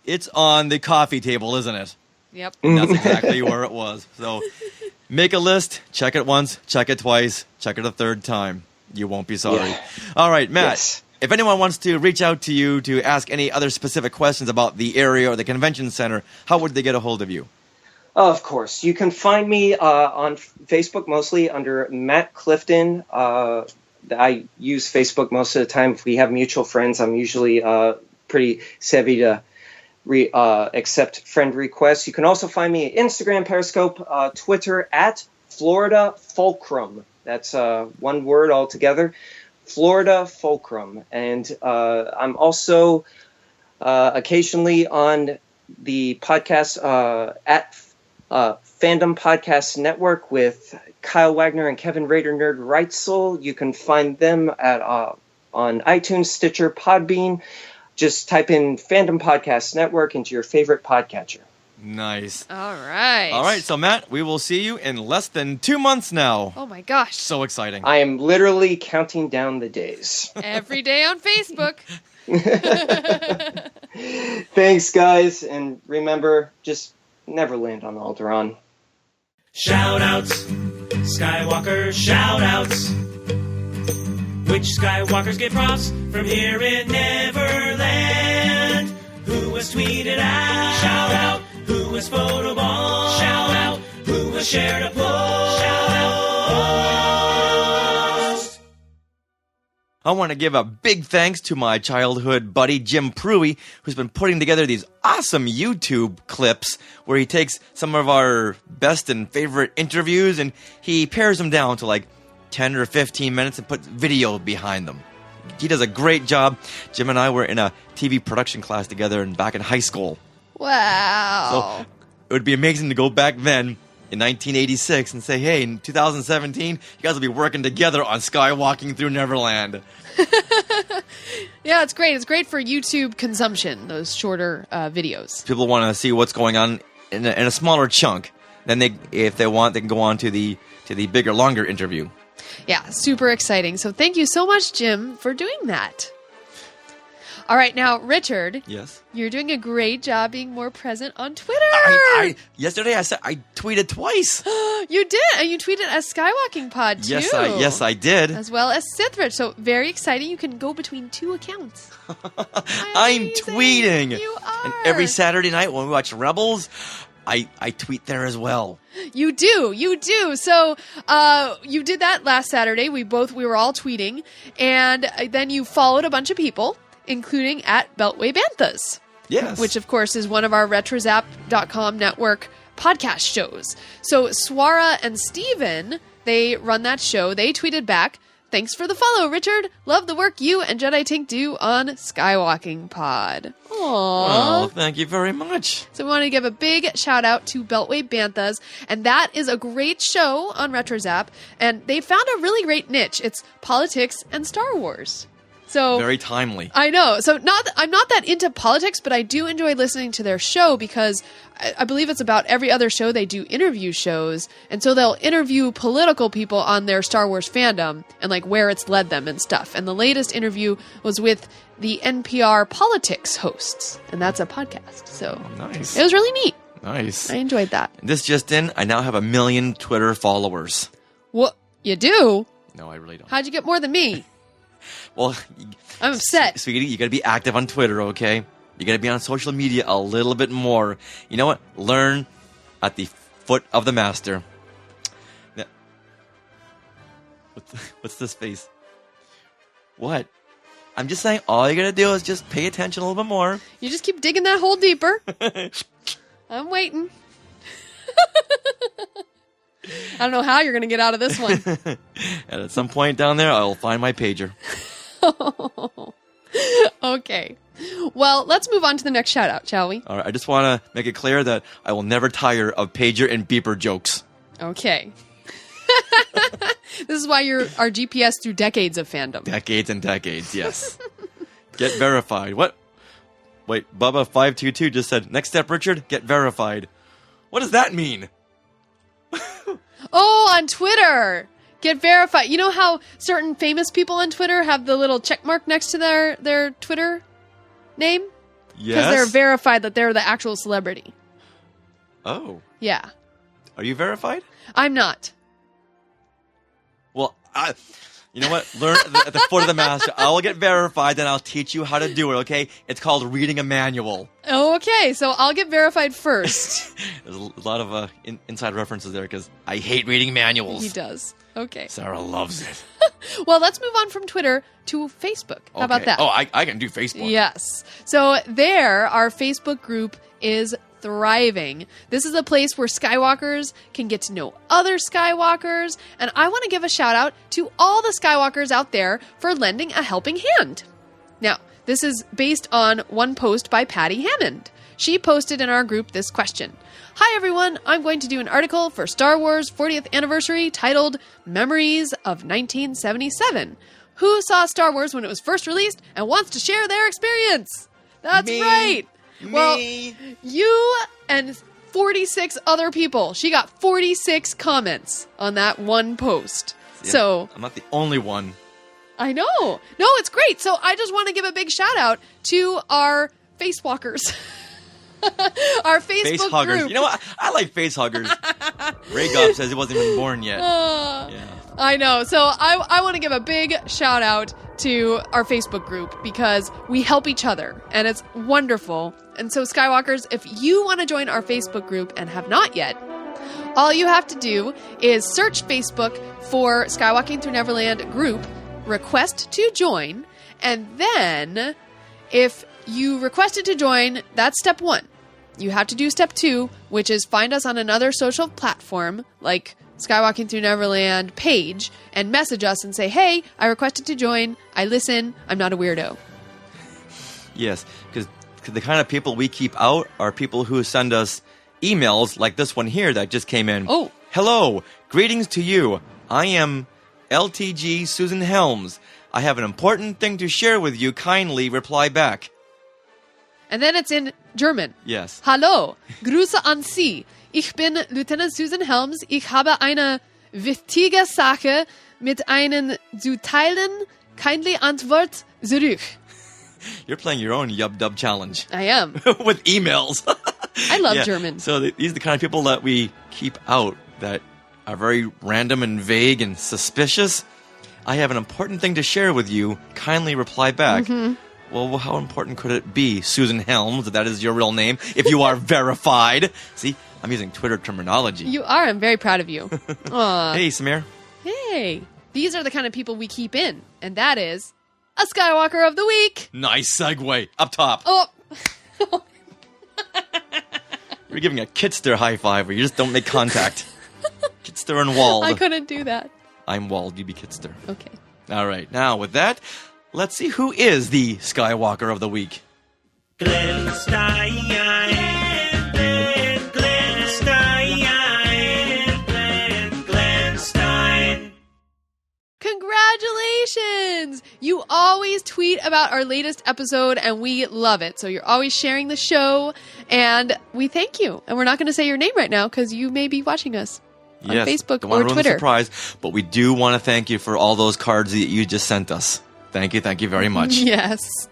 It's on the coffee table, isn't it? Yep. And that's exactly where it was. So make a list, check it once, check it twice, check it a 3rd time. You won't be sorry. Yeah. All right, Matt. Yes. If anyone wants to reach out to you to ask any other specific questions about the area or the convention center, how would they get a hold of you? Of course. You can find me on Facebook mostly under Matt Clifton. I use Facebook most of the time. If we have mutual friends, I'm usually pretty savvy to accept friend requests. You can also find me at Instagram, Periscope, Twitter at Florida Fulcrum. That's one word altogether, Florida Fulcrum. And I'm also occasionally on the podcast at Fandom Podcast Network with Kyle Wagner and Kevin Rader Nerd Reitzel. You can find them at on iTunes, Stitcher, Podbean. Just type in Fandom Podcast Network into your favorite podcatcher. Nice. All right. All right, so Matt, we will see you in less than 2 months now. Oh my gosh. So exciting. I am literally counting down the days. Every day on Facebook. Thanks, guys. And remember, just never land on Alderaan. Shout-outs, Skywalker shout-outs. Which Skywalkers get props from here in Neverland? Who was tweeted out? Shout out. Who was photobombed? Shout out. Who was shared a post? Shout out. I want to give a big thanks to my childhood buddy Jim Pruitt, who's been putting together these awesome YouTube clips where he takes some of our best and favorite interviews and he pares them down to like 10 or 15 minutes and puts video behind them. He does a great job. Jim and I were in a TV production class together back in high school. Wow. So it would be amazing to go back then in 1986 and say, hey, in 2017, you guys will be working together on Skywalking Through Neverland. Yeah, it's great. It's great for YouTube consumption, those shorter videos. People want to see what's going on in a smaller chunk. Then if they want, they can go on to the bigger, longer interview. Yeah, super exciting. So thank you so much, Jim, for doing that. All right, now, Richard. Yes? You're doing a great job being more present on Twitter. Yesterday I tweeted twice. You did, and you tweeted as Skywalking Pod, too. Yes, I did. As well as Sithrich. So very exciting. You can go between 2 accounts. I'm tweeting. You are. And every Saturday night when we watch Rebels, I tweet there as well. You do. So you did that last Saturday. We were all tweeting, and then you followed a bunch of people, including at Beltway Banthas. Yes. Which, of course, is one of our RetroZap.com network podcast shows. So Swara and Steven, they run that show. They tweeted back, "Thanks for the follow, Richard. Love the work you and Jedi Tink do on Skywalking Pod." Aww. Well, thank you very much. So we want to give a big shout out to Beltway Banthas, and that is a great show on RetroZap, and they found a really great niche. It's politics and Star Wars. So very timely. I know. So I'm not that into politics, but I do enjoy listening to their show because I believe it's about every other show they do interview shows, and so they'll interview political people on their Star Wars fandom and like where it's led them and stuff. And the latest interview was with the NPR Politics hosts, and that's a podcast. So nice. It was really neat. Nice. I enjoyed that. This just in, I now have 1 million Twitter followers. What? You do? No, I really don't. How'd you get more than me? Well, I'm upset. Sweetie, you gotta be active on Twitter, okay? You gotta be on social media a little bit more. You know what? Learn at the foot of the master. Now, what's this face? What? I'm just saying, all you gotta do is just pay attention a little bit more. You just keep digging that hole deeper. I'm waiting. I don't know how you're going to get out of this one. And at some point down there, I'll find my pager. Okay. Well, let's move on to the next shout out, shall we? All right. I just want to make it clear that I will never tire of pager and beeper jokes. Okay. This is why you're our GPS through decades of fandom. Decades and decades, yes. Get verified. What? Wait, Bubba522 just said, next step, Richard, get verified. What does that mean? Oh, on Twitter. Get verified. You know how certain famous people on Twitter have the little check mark next to their Twitter name? Yes. Because they're verified that they're the actual celebrity. Oh. Yeah. Are you verified? I'm not. Well, you know what? Learn at the foot of the master. I'll get verified, then I'll teach you how to do it, okay? It's called reading a manual. Oh, okay. So I'll get verified first. There's a lot of inside references there because I hate reading manuals. He does. Okay. Sarah loves it. Well, let's move on from Twitter to Facebook. How about that? Oh, I can do Facebook. Yes. So there, our Facebook group is thriving. This is a place where Skywalkers can get to know other Skywalkers, and I want to give a shout out to all the Skywalkers out there for lending a helping hand. Now, this is based on one post by Patty Hammond. She posted in our group this question. Hi everyone, I'm going to do an article for Star Wars 40th Anniversary titled Memories of 1977. Who saw Star Wars when it was first released and wants to share their experience? That's right. Well, you and 46 other people. She got 46 comments on that one post. Yeah, so I'm not the only one. I know. No, it's great. So I just want to give a big shout out to our face walkers. Our Facebook face huggers. group. You know what? I like face huggers. Ray Gobb says he wasn't even born yet. I know. So I want to give a big shout out to our Facebook group because we help each other and it's wonderful. And so Skywalkers, if you want to join our Facebook group and have not yet, all you have to do is search Facebook for Skywalking Through Neverland group, request to join, and then if you requested to join, that's step 1. You have to do step 2, which is find us on another social platform like Skywalking Through Neverland page and message us and say, hey, I requested to join. I listen. I'm not a weirdo. Yes, because the kind of people we keep out are people who send us emails like this one here that just came in. Oh. Hello. Greetings to you. I am LTG Susan Helms. I have an important thing to share with you. Kindly reply back. And then it's in German. Yes. Hallo, Grüße an Sie. Ich bin Lieutenant Susan Helms. Ich habe eine wichtige Sache mit Ihnen zu teilen. Kindly Antwort zurück. You're playing your own Yub-Dub challenge. I am. With emails. I love German. So these are the kind of people that we keep out that are very random and vague and suspicious. I have an important thing to share with you. Kindly reply back. Mm-hmm. Well, how important could it be, Susan Helms, if that is your real name, if you are verified? See, I'm using Twitter terminology. You are. I'm very proud of you. Aw. Hey, Samir. Hey. These are the kind of people we keep in, and that is a Skywalker of the Week. Nice segue. Up top. Oh. You're giving a Kitster high five where you just don't make contact. Kitster and Wald. I couldn't do that. I'm Wald, you be Kitster. Okay. All right. Now, with that, let's see who is the Skywalker of the Week. Glenn Stein, Glenn Stein, Glenn Stein. Congratulations! You always tweet about our latest episode, and we love it. So you're always sharing the show, and we thank you. And we're not going to say your name right now because you may be watching us on Facebook don't want or to ruin Twitter. The surprise, but we do want to thank you for all those cards that you just sent us. Thank you very much. Yes.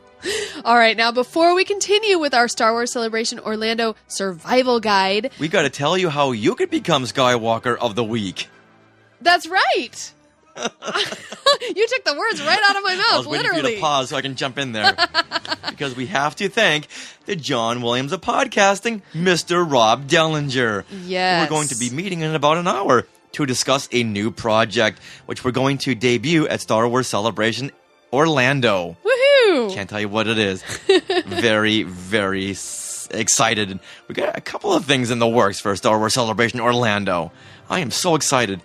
All right, now before we continue with our Star Wars Celebration Orlando Survival Guide, we got to tell you how you could become Skywalker of the Week. That's right. You took the words right out of my mouth, I was waiting literally. for you to pause so I can jump in there. Because we have to thank the John Williams of podcasting, Mr. Rob Dellinger. Yes. We're going to be meeting in about an hour to discuss a new project, which we're going to debut at Star Wars Celebration Orlando. Woohoo! Can't tell you what it is. Very, very excited. We got a couple of things in the works for Star Wars Celebration Orlando. I am so excited.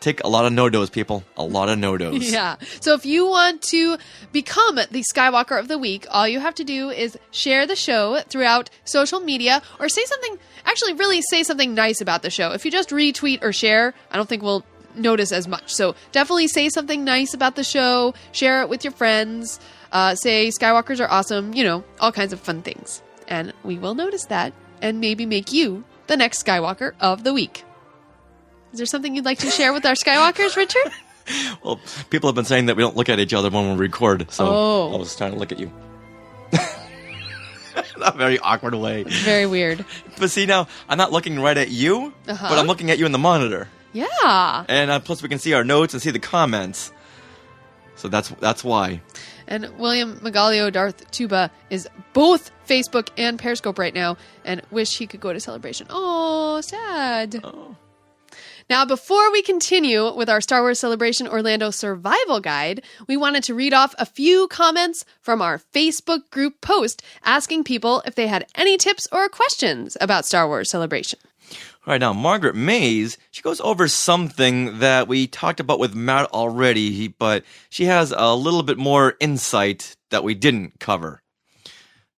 Take a lot of no-dos, people. A lot of no-dos. Yeah. So if you want to become the Skywalker of the Week, all you have to do is share the show throughout social media or say something, actually really say something nice about the show. If you just retweet or share, I don't think we'll notice as much. So definitely say something nice about the show, share it with your friends, say Skywalkers are awesome, all kinds of fun things. And we will notice that and maybe make you the next Skywalker of the Week. Is there something you'd like to share with our Skywalkers, Richard? Well, people have been saying that we don't look at each other when we record, so I was trying to look at you. In a very awkward way. Very weird. But see, now, I'm not looking right at you, but I'm looking at you in the monitor. Yeah. And plus we can see our notes and see the comments. So that's why. And William Magalio Darth Tuba is both Facebook and Periscope right now and wish he could go to Celebration. Oh, sad. Oh. Now, before we continue with our Star Wars Celebration Orlando Survival Guide, we wanted to read off a few comments from our Facebook group post asking people if they had any tips or questions about Star Wars Celebration. All right, now, Margaret Mays, she goes over something that we talked about with Matt already, but she has a little bit more insight that we didn't cover.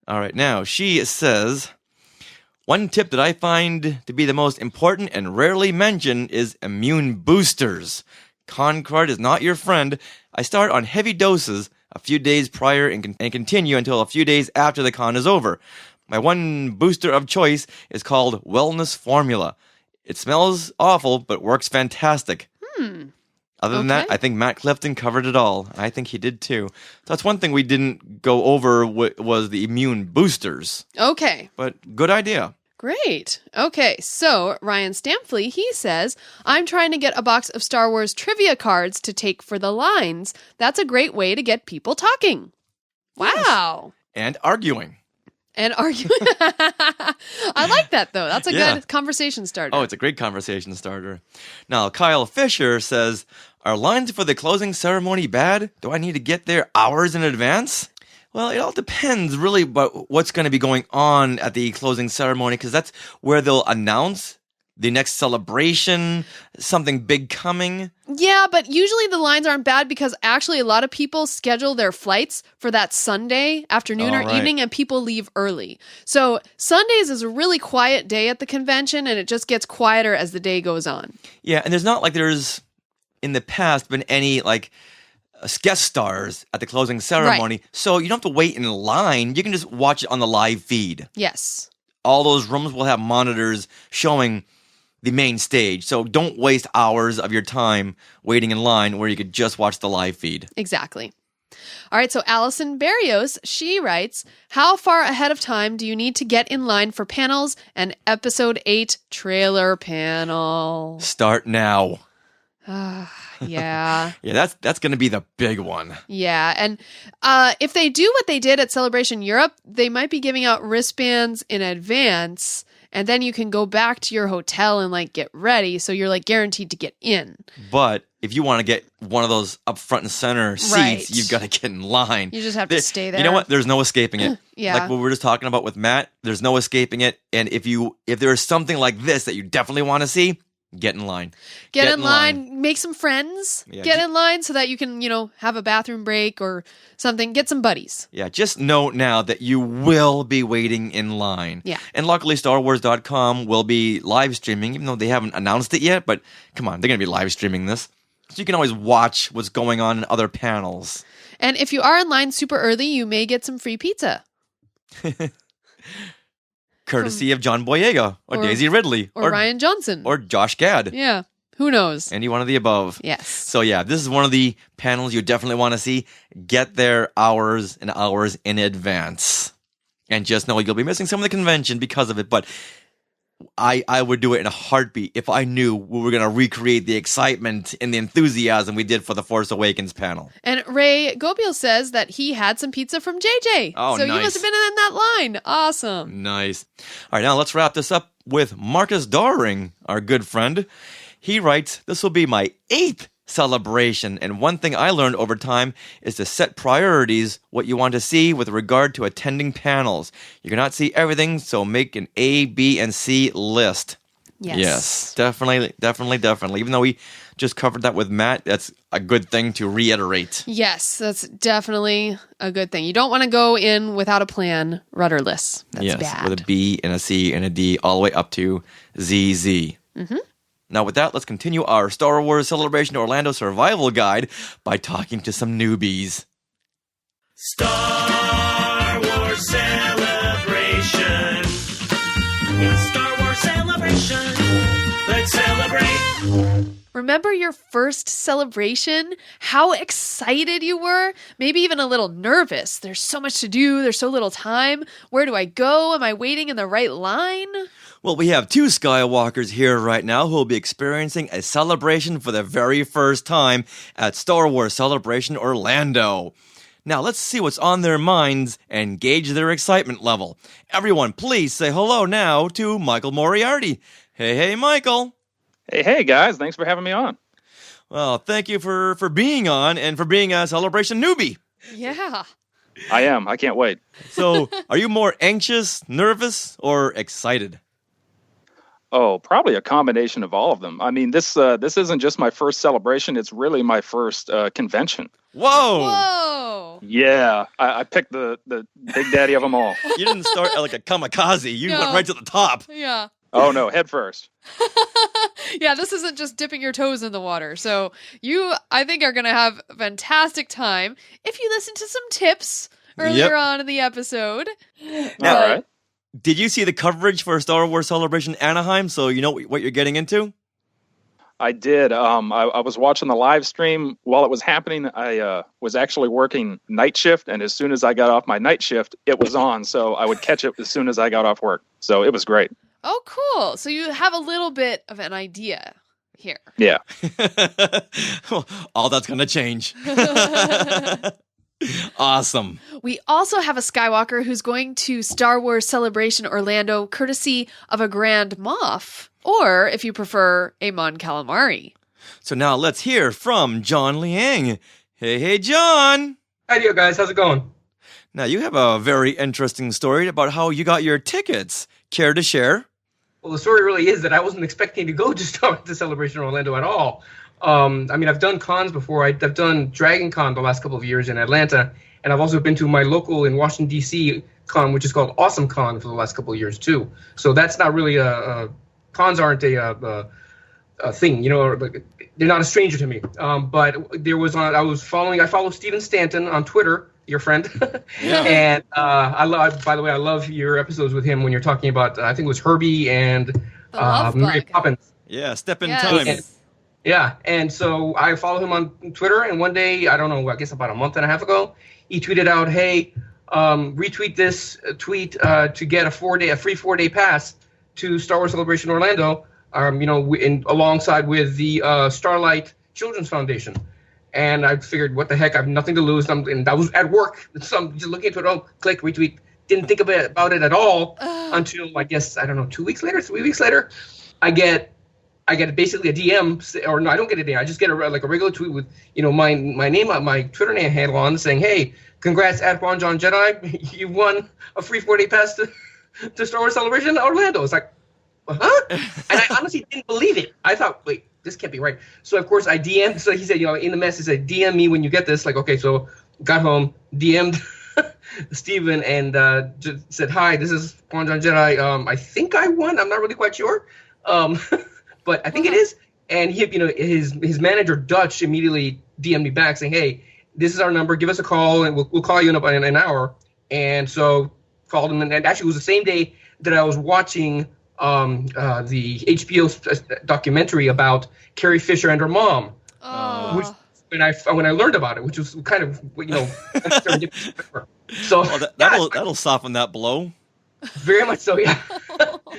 All right, now, she says, one tip that I find to be the most important and rarely mentioned is immune boosters. Concord is not your friend. I start on heavy doses a few days prior and continue until a few days after the con is over. My one booster of choice is called Wellness Formula. It smells awful, but works fantastic. Other than that, I think Matt Clifton covered it all. I think he did too. So that's one thing we didn't go over was the immune boosters. Okay. But good idea. Great. Okay, so Ryan Stampley, he says, I'm trying to get a box of Star Wars trivia cards to take for the lines. That's a great way to get people talking. Wow. Yes. And arguing. And arguing. I like that, though. That's a good conversation starter. Oh, it's a great conversation starter. Now, Kyle Fisher says, are lines for the closing ceremony bad? Do I need to get there hours in advance? Well, it all depends really about what's going to be going on at the closing ceremony, because that's where they'll announce the next celebration, something big coming. Yeah, but usually the lines aren't bad because actually a lot of people schedule their flights for that Sunday afternoon or evening, and people leave early. So Sundays is a really quiet day at the convention, and it just gets quieter as the day goes on. Yeah, and there's not like there's in the past been any like guest stars at the closing ceremony, so you don't have to wait in line. You can just watch it on the live feed. Yes. All those rooms will have monitors showing the main stage, so don't waste hours of your time waiting in line where you could just watch the live feed. Exactly. All right, so Allison Barrios, she writes, how far ahead of time do you need to get in line for panels and Episode 8 trailer panel? Start now. Yeah. Yeah, that's going to be the big one. Yeah, and if they do what they did at Celebration Europe, they might be giving out wristbands in advance, and then you can go back to your hotel and like get ready, so you're like guaranteed to get in. But if you want to get one of those up front and center seats, you've got to get in line. You just have to stay there. You know what? There's no escaping it. Yeah. Like what we were just talking about with Matt, there's no escaping it. And if there is something like this that you definitely want to see, get in line. Get in line. Make some friends. Yeah, get in line so that you can, have a bathroom break or something. Get some buddies. Yeah, just know now that you will be waiting in line. Yeah. And luckily, StarWars.com will be live streaming, even though they haven't announced it yet. But come on, they're going to be live streaming this. So you can always watch what's going on in other panels. And if you are in line super early, you may get some free pizza. Courtesy of John Boyega, or Daisy Ridley. Or Ryan Johnson. Or Josh Gad. Yeah, who knows? Any one of the above. Yes. So yeah, this is one of the panels you definitely want to see. Get there hours and hours in advance. And just know you'll be missing some of the convention because of it, but I would do it in a heartbeat if I knew we were going to recreate the excitement and the enthusiasm we did for the Force Awakens panel. And Ray Gobiel says that he had some pizza from JJ. Oh, so nice. you must have been in that line. Awesome. Nice. All right, now let's wrap this up with Marcus Doring, our good friend. He writes, this will be my 8th celebration, and one thing I learned over time is to set priorities, what you want to see with regard to attending panels. You cannot see everything, so make an A, B, and C list. Yes, definitely. Even though we just covered that with Matt, that's a good thing to reiterate. Yes, that's definitely a good thing. You don't want to go in without a plan, rudderless. That's bad. With a B and a C and a D all the way up to ZZ. Mm-hmm. Now, with that, let's continue our Star Wars Celebration Orlando Survival Guide by talking to some newbies. Star Wars Celebration. It's Star Wars Celebration. Let's celebrate. Remember your first celebration? How excited you were? Maybe even a little nervous. There's so much to do. There's so little time. Where do I go? Am I waiting in the right line? Well, we have 2 Skywalkers here right now who will be experiencing a celebration for the very first time at Star Wars Celebration Orlando. Now, let's see what's on their minds and gauge their excitement level. Everyone, please say hello now to Michael Moriarty. Hey, Michael. Hey, guys. Thanks for having me on. Well, thank you for being on and for being a Celebration newbie. Yeah. I am. I can't wait. So, are you more anxious, nervous, or excited? Oh, probably a combination of all of them. I mean, this isn't just my first celebration. It's really my first convention. Whoa! Yeah, I picked the big daddy of them all. You didn't start like a kamikaze. You went right to the top. Yeah. Oh, no, head first. Yeah, this isn't just dipping your toes in the water. So you, I think, are going to have a fantastic time if you listen to some tips earlier on in the episode. All right. Did you see the coverage for Star Wars Celebration Anaheim, so you know what you're getting into? I did. I was watching the live stream while it was happening. I was actually working night shift, and as soon as I got off my night shift, it was on. So I would catch it as soon as I got off work. So it was great. Oh, cool. So you have a little bit of an idea here. Yeah. Well, all that's going to change. Awesome. We also have a Skywalker who's going to Star Wars Celebration Orlando courtesy of a Grand Moff, or if you prefer, a Mon Calamari. So now let's hear from John Liang. Hey, John. Hi, you guys. How's it going? Now, you have a very interesting story about how you got your tickets. Care to share? Well, the story really is that I wasn't expecting to go to Celebration Orlando at all. I mean, I've done cons before. I've done Dragon Con the last couple of years in Atlanta, and I've also been to my local in Washington, D.C. con, which is called Awesome Con for the last couple of years, too. So that's not really cons aren't a thing, you know, they're not a stranger to me. But there was I follow Stephen Stanton on Twitter, your friend. Yeah. And by the way, I love your episodes with him when you're talking about, I think it was Herbie and Mary Poppins. Yeah, Step in Time. Yeah, and so I follow him on Twitter, and one day, I don't know, I guess about a month and a half ago, he tweeted out, hey, retweet this tweet to get a free 4-day pass to Star Wars Celebration Orlando, alongside with the Starlight Children's Foundation. And I figured, what the heck, I have nothing to lose. And I was at work, so I'm just looking into it, click, retweet. Didn't think about it at all until, I guess, I don't know, 3 weeks later, I get basically a DM, or no, I don't get a DM. I just get a regular tweet with, my name, my Twitter name handle on, saying, "Hey, congrats at Ron John Jedi, you won a free 4-day pass to Star Wars Celebration Orlando." It's like, huh? And I honestly didn't believe it. I thought, wait, this can't be right. So of course I DM'd. So he said, in the message, he said, "DM me when you get this." Like, okay, so got home, DM'd Stephen, and just said, "Hi, this is Ron John Jedi. I think I won. I'm not really quite sure." But I think it is. And he, his manager Dutch immediately DM'd me back saying, "Hey, this is our number. Give us a call, and we'll call you in about an hour." And so called him, and actually it was the same day that I was watching the HBO documentary about Carrie Fisher and her mom. Oh. Which, when I learned about it, which was kind of so that'll soften that blow. Very much so, yeah.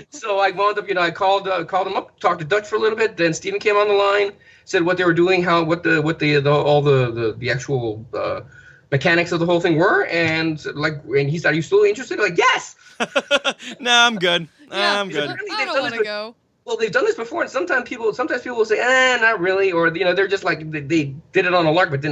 So I wound up, I called him up, talked to Dutch for a little bit. Then Stephen came on the line, said what they were doing, all the actual mechanics of the whole thing were, and he said, "Are you still interested?" Like, yes. Nah, I'm good. Yeah, I'm good. I don't want to go. Well, they've done this before, and sometimes people will say, not really, or they're just like they did it on a lark, but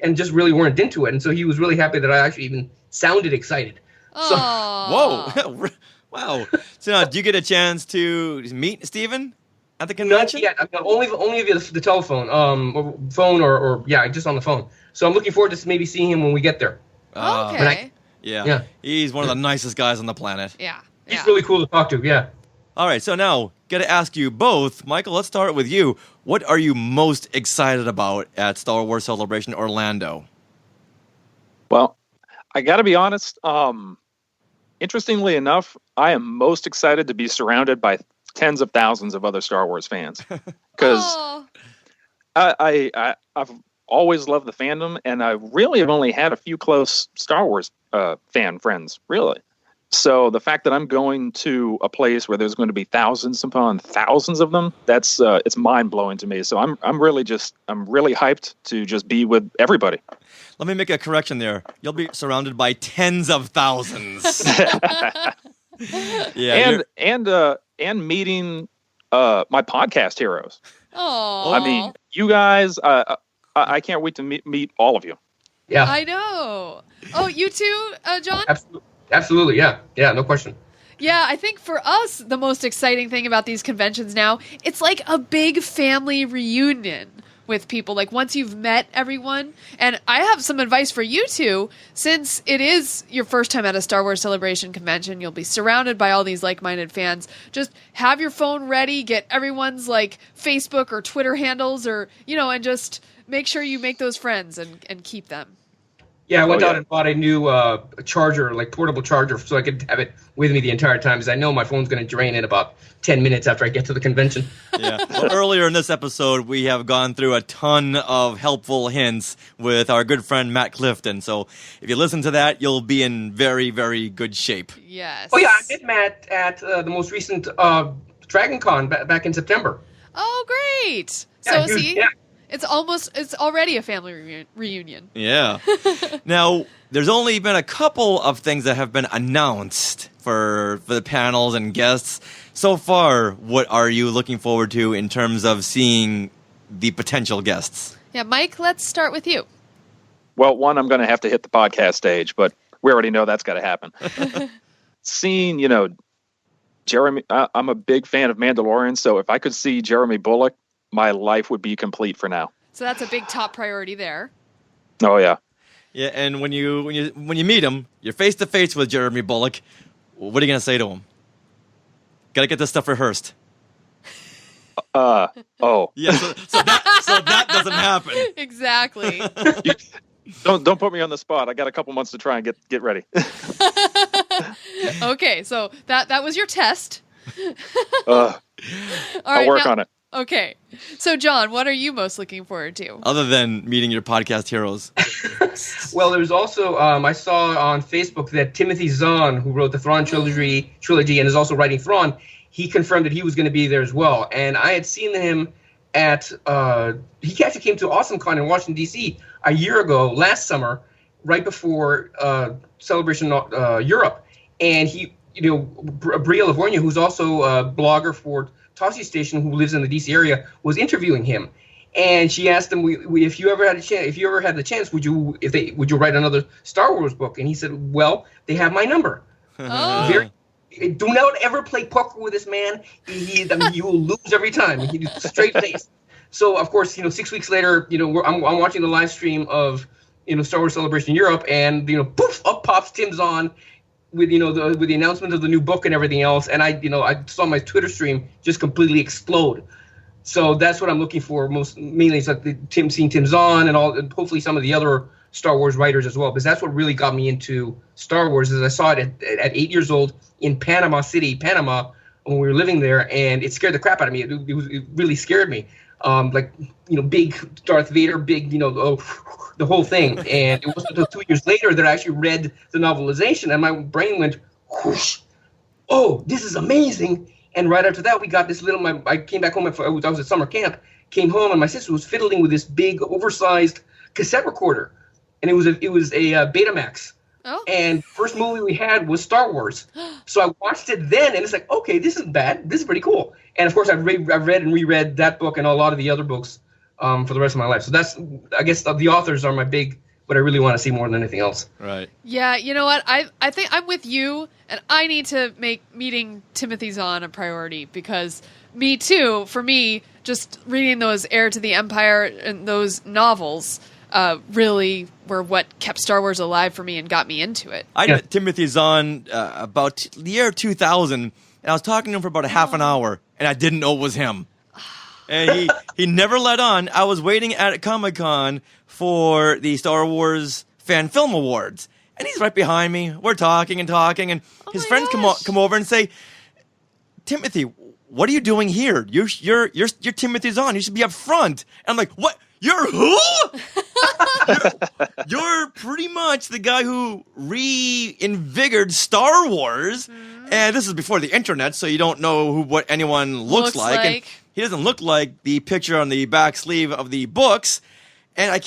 and just really weren't into it. And so he was really happy that I actually even sounded excited. So, whoa. Wow. So now, do you get a chance to meet Stephen at the convention? Not yet. Only via the telephone, or just on the phone. So I'm looking forward to maybe seeing him when we get there. Okay. Yeah. He's one of the nicest guys on the planet. Yeah. He's really cool to talk to, yeah. All right, so now, got to ask you both. Michael, let's start with you. What are you most excited about at Star Wars Celebration Orlando? Well, I got to be honest. Interestingly enough, I am most excited to be surrounded by tens of thousands of other Star Wars fans. Because I've always loved the fandom, and I really have only had a few close Star Wars fan friends, really. So the fact that I'm going to a place where there's going to be thousands upon thousands of them, that's it's mind blowing to me. So I'm really hyped to just be with everybody. Let me make a correction there. You'll be surrounded by tens of thousands. Yeah, and meeting my podcast heroes. Oh, I mean, you guys, I can't wait to meet all of you. Yeah, I know. Oh, you too, John? Absolutely. Yeah, no question. Yeah, I think for us, the most exciting thing about these conventions now, it's like a big family reunion with people. Like once you've met everyone, and I have some advice for you two, since it is your first time at a Star Wars Celebration convention, you'll be surrounded by all these like-minded fans. Just have your phone ready, get everyone's like Facebook or Twitter handles, or and just make sure you make those friends and keep them. Yeah, I went out and bought a new charger, like portable charger, so I could have it with me the entire time, because I know my phone's going to drain in about 10 minutes after I get to the convention. Yeah. Well, earlier in this episode, we have gone through a ton of helpful hints with our good friend Matt Clifton. So if you listen to that, you'll be in very, very good shape. Yes. Oh, yeah, I met Matt at the most recent Dragon Con back in September. Oh, great. Yeah, so, see? Yeah. It's already a family reunion. Yeah. Now, there's only been a couple of things that have been announced for the panels and guests. So far, what are you looking forward to in terms of seeing the potential guests? Yeah, Mike, let's start with you. Well, one, I'm going to have to hit the podcast stage, but we already know that's got to happen. Seeing, Jeremy, I'm a big fan of Mandalorian, so if I could see Jeremy Bullock, my life would be complete for now. So that's a big top priority there. Oh yeah. Yeah, and when you meet him, you're face to face with Jeremy Bullock. What are you gonna say to him? Got to get this stuff rehearsed. Oh. Yeah. So that doesn't happen. Exactly. Don't put me on the spot. I got a couple months to try and get ready. Okay, so that was your test. All right, I'll work on it. Okay. So, John, what are you most looking forward to? Other than meeting your podcast heroes. Well, there's also, I saw on Facebook that Timothy Zahn, who wrote the Thrawn trilogy and is also writing Thrawn, he confirmed that he was going to be there as well. And I had seen him at, he actually came to AwesomeCon in Washington, D.C. a year ago, last summer, right before Celebration Europe. And he, Bria Livornia, who's also a blogger for Tossie Station, who lives in the DC area, was interviewing him, and she asked him, "If you ever had the chance, would you write another Star Wars book?" And he said, "Well, they have my number." Oh. Do not ever play poker with this man. You will lose every time. He's straight face. So of course, 6 weeks later, I'm watching the live stream of Star Wars Celebration Europe, and poof, up pops Tim Zahn with the announcement of the new book and everything else, and I saw my Twitter stream just completely explode. So that's what I'm looking for mainly. It's like seeing Tim Zahn and hopefully some of the other Star Wars writers as well, because that's what really got me into Star Wars. Is I saw it at 8 years old in Panama City, Panama, when we were living there, and it scared the crap out of me. It really scared me. Big Darth Vader, big, the whole thing. And it wasn't until 2 years later that I actually read the novelization, and my brain went, whoosh, oh, this is amazing. And right after that, we got this I came back home, I was at summer camp, came home, and my sister was fiddling with this big, oversized cassette recorder. And it was a Betamax. Oh. And first movie we had was Star Wars. So I watched it then, and it's like, okay, this is bad. This is pretty cool. And of course, I've read and reread that book and a lot of the other books for the rest of my life. So that's, I guess, the authors are what I really want to see more than anything else. Right. Yeah, you know what? I think I'm with you, and I need to make meeting Timothy Zahn a priority, because me too, for me, just reading those Heir to the Empire and those novels really were what kept Star Wars alive for me and got me into it. I met Timothy Zahn about the year 2000, and I was talking to him for about a half an hour, and I didn't know it was him. And he never let on. I was waiting at Comic-Con for the Star Wars Fan Film Awards, and he's right behind me. We're talking, and his friends come over and say, "Timothy, what are you doing here? You're Timothy Zahn. You should be up front." And I'm like, "What? You're who?" you're pretty much the guy who reinvigorated Star Wars. And this is before the internet, so you don't know what anyone looks like. And he doesn't look like the picture on the back sleeve of the books. And I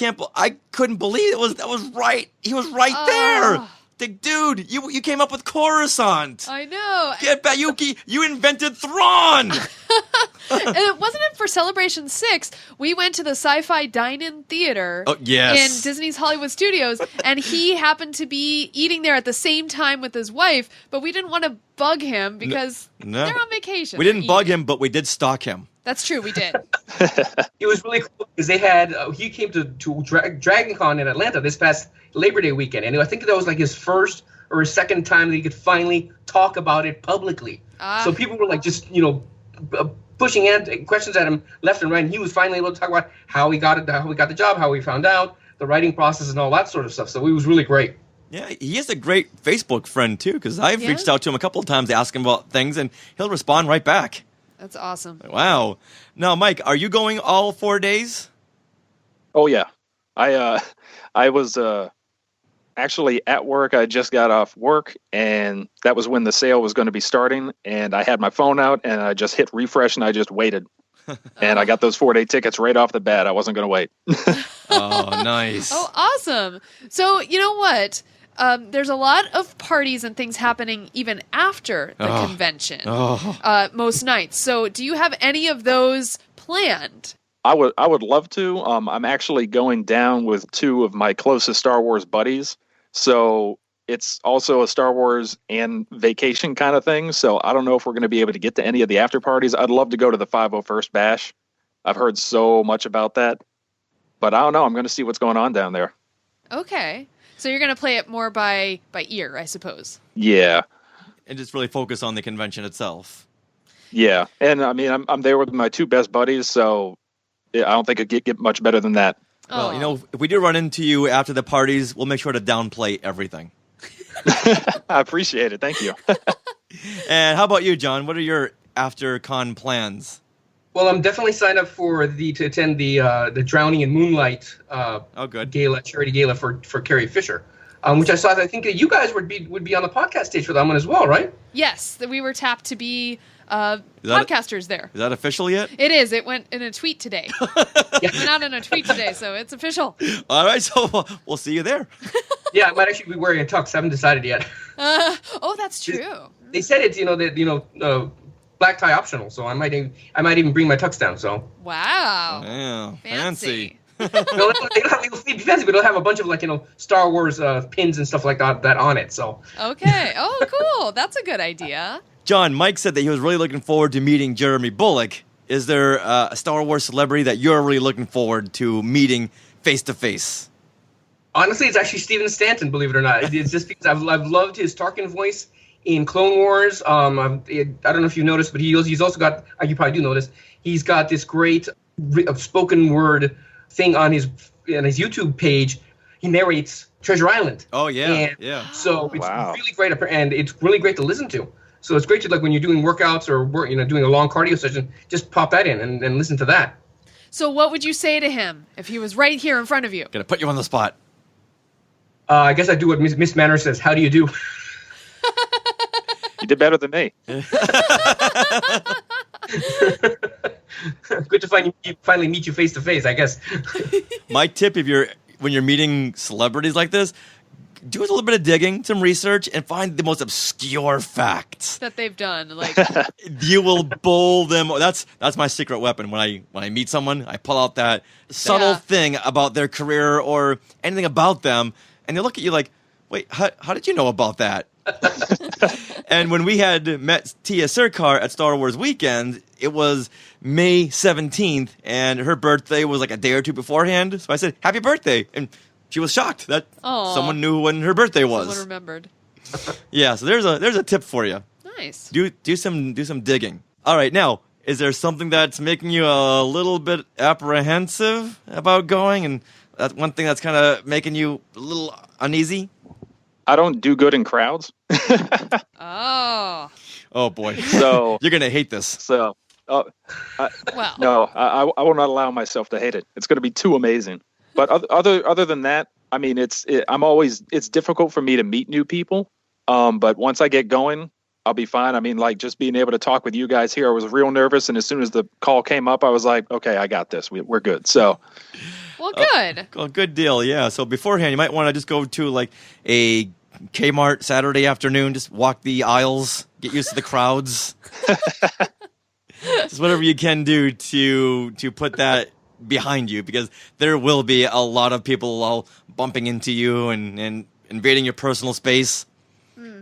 couldn't believe that was right. He was right there. galactic dude. You came up with Coruscant. I know. Get back, you invented Thrawn. And it wasn't it for Celebration 6. We went to the Sci-Fi Dine-In Theater in Disney's Hollywood Studios, and he happened to be eating there at the same time with his wife, but we didn't want to bug him because they're on vacation. We didn't bug him, but we did stalk him. That's true, we did. It was really cool because they had he came to Dragon Con in Atlanta this past Labor Day weekend, and I think that was like his first or his second time that he could finally talk about it publicly. So people were like just pushing questions at him left and right, and he was finally able to talk about how he got it, how he got the job, how he found out, the writing process, and all that sort of stuff. So it was really great. Yeah, he is a great Facebook friend too, because I've reached out to him a couple of times to ask him about things, and he'll respond right back. That's awesome. Wow. Now, Mike, are you going all 4 days? Oh yeah, I was actually at work. I just got off work, and that was when the sale was going to be starting. And I had my phone out, and I just hit refresh, and I just waited. And I got those 4-day tickets right off the bat. I wasn't going to wait. Oh, nice. Oh, awesome. So, you know what? There's a lot of parties and things happening even after the convention, most nights. So do you have any of those planned? I would love to. I'm actually going down with 2 of my closest Star Wars buddies. So it's also a Star Wars and vacation kind of thing. So I don't know if we're going to be able to get to any of the after parties. I'd love to go to the 501st Bash. I've heard so much about that. But I don't know. I'm going to see what's going on down there. Okay. So you're going to play it more by ear, I suppose. Yeah. And just really focus on the convention itself. Yeah. And I mean, I'm there with my 2 best buddies, so I don't think it could get much better than that. Well, if we do run into you after the parties, we'll make sure to downplay everything. I appreciate it. Thank you. And how about you, John? What are your after-con plans? Well, I'm definitely signed up to attend the Drowning in Moonlight gala, charity gala for Carrie Fisher, which I saw. I think you guys would be on the podcast stage for that one as well, right? Yes, that we were tapped to be podcasters there. Is that official yet? It is. It went in a tweet today. It went out in a tweet today, so it's official. All right, so we'll see you there. Yeah, I might actually be wearing a tux. I haven't decided yet. Oh, that's true. They said it's black tie optional, so I might even bring my tux down. So wow, yeah, fancy. It'll be fancy, but it'll have a bunch of Star Wars pins and stuff like that on it. So okay, oh cool, that's a good idea. John, Mike said that he was really looking forward to meeting Jeremy Bullock. Is there a Star Wars celebrity that you're really looking forward to meeting face to face? Honestly, it's actually Stephen Stanton. Believe it or not, it's just because I've loved his Tarkin voice in Clone Wars. I don't know if you noticed, but he's also got, you probably do notice, he's got this great spoken word thing on his YouTube page. He narrates Treasure Island. Oh, yeah. So it's really great, and it's really great to listen to. So it's great to, when you're doing workouts or doing a long cardio session, just pop that in and listen to that. So what would you say to him if he was right here in front of you? Gonna put you on the spot. I guess I do what Miss Manners says. How do you do? You did better than me. Good to finally meet you face to face, I guess. My tip, when you're meeting celebrities like this, do a little bit of digging, some research, and find the most obscure facts that they've done. You will bowl them. That's my secret weapon. When I meet someone, I pull out that subtle thing about their career or anything about them, and they look at you like, "Wait, how did you know about that?" And when we had met Tia Sircar at Star Wars Weekend, it was May 17th, and her birthday was like a day or two beforehand. So I said, "Happy birthday!" and she was shocked that someone knew when her birthday was. Someone remembered. Yeah, so there's a tip for you. Nice. Do some digging. All right, now, is there something that's making you a little bit apprehensive about going, and that's one thing that's kind of making you a little uneasy? I don't do good in crowds. Oh boy. So you're gonna hate this. So, no, I will not allow myself to hate it. It's going to be too amazing. But other than that, I mean, it's difficult for me to meet new people. But once I get going, I'll be fine. I mean, just being able to talk with you guys here, I was real nervous, and as soon as the call came up, I was like, okay, I got this. We're good. So. Well, good. Good deal, yeah. So beforehand, you might want to just go to a Kmart Saturday afternoon, just walk the aisles, get used to the crowds. Just whatever you can do to put that behind you, because there will be a lot of people all bumping into you and invading your personal space.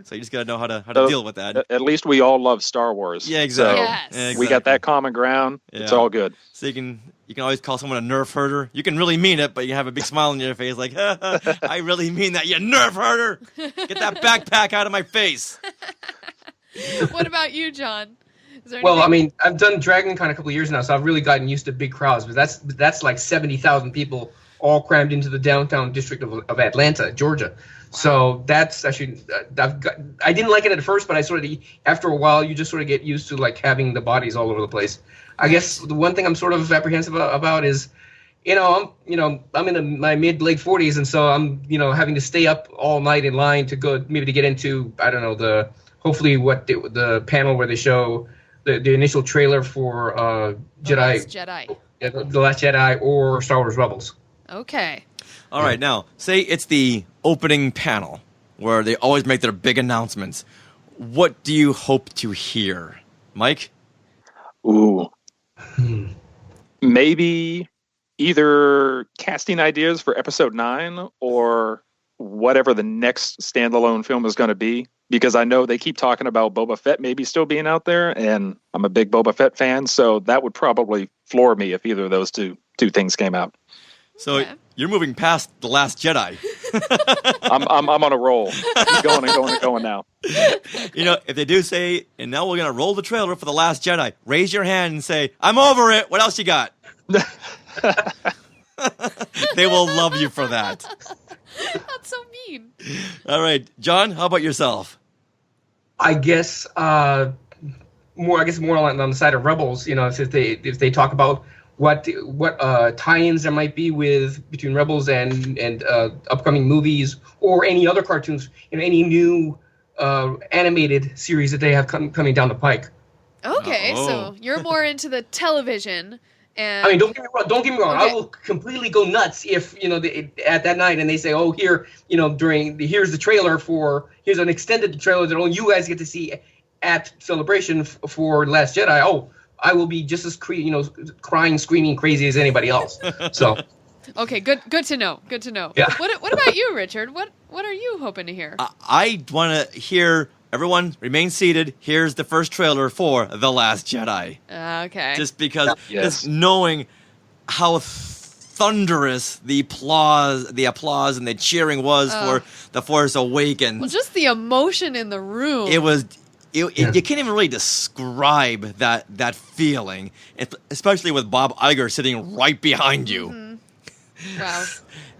So you just gotta know how to deal with that. At least we all love Star Wars. Yeah, exactly. Yes. Exactly. We got that common ground. Yeah. It's all good. So you can always call someone a nerf herder. You can really mean it, but you have a big smile on your face, like, I really mean that, you nerf herder. Get that backpack out of my face. What about you, John? Well, I mean, I've done Dragon Con a couple of years now, so I've really gotten used to big crowds. But that's like 70,000 people all crammed into the downtown district of Atlanta, Georgia. So that's actually I didn't like it at first, but I sort of, after a while, you just sort of get used to like having the bodies all over the place. I guess the one thing I'm sort of apprehensive about is, I'm in my mid-late 40s, and so I'm having to stay up all night in line to get into, I don't know, the panel where they show the initial trailer for The Last Jedi or Star Wars Rebels. Okay. All right, now, say it's the opening panel where they always make their big announcements. What do you hope to hear? Mike? Ooh. Maybe either casting ideas for Episode 9 or whatever the next standalone film is going to be. Because I know they keep talking about Boba Fett maybe still being out there, and I'm a big Boba Fett fan, so that would probably floor me if either of those two things came out. So you're moving past The Last Jedi. I'm on a roll. Keep going and going now. If they do say, and now we're going to roll the trailer for The Last Jedi, raise your hand and say, I'm over it. What else you got? They will love you for that. That's so mean. All right, John, how about yourself? I guess more on the side of Rebels. If they talk about what tie-ins there might be between Rebels and upcoming movies or any other cartoons, any new animated series that they have coming down the pike. Okay, so you're more into the television. And I mean, don't get me wrong. Okay. I will completely go nuts if at that night and they say, "Oh, here's the trailer here's an extended trailer that only you guys get to see at Celebration for Last Jedi." Oh, I will be just as crying, screaming, crazy as anybody else. So, okay, good to know. Good to know. Yeah. What about you, Richard? What are you hoping to hear? I want to hear. Everyone, remain seated. Here's the first trailer for The Last Jedi. Okay. Just because, just knowing how thunderous the applause and the cheering was for The Force Awakens. Well, just the emotion in the room. It was. You can't even really describe that feeling, especially with Bob Iger sitting right behind you. Mm-hmm. Wow.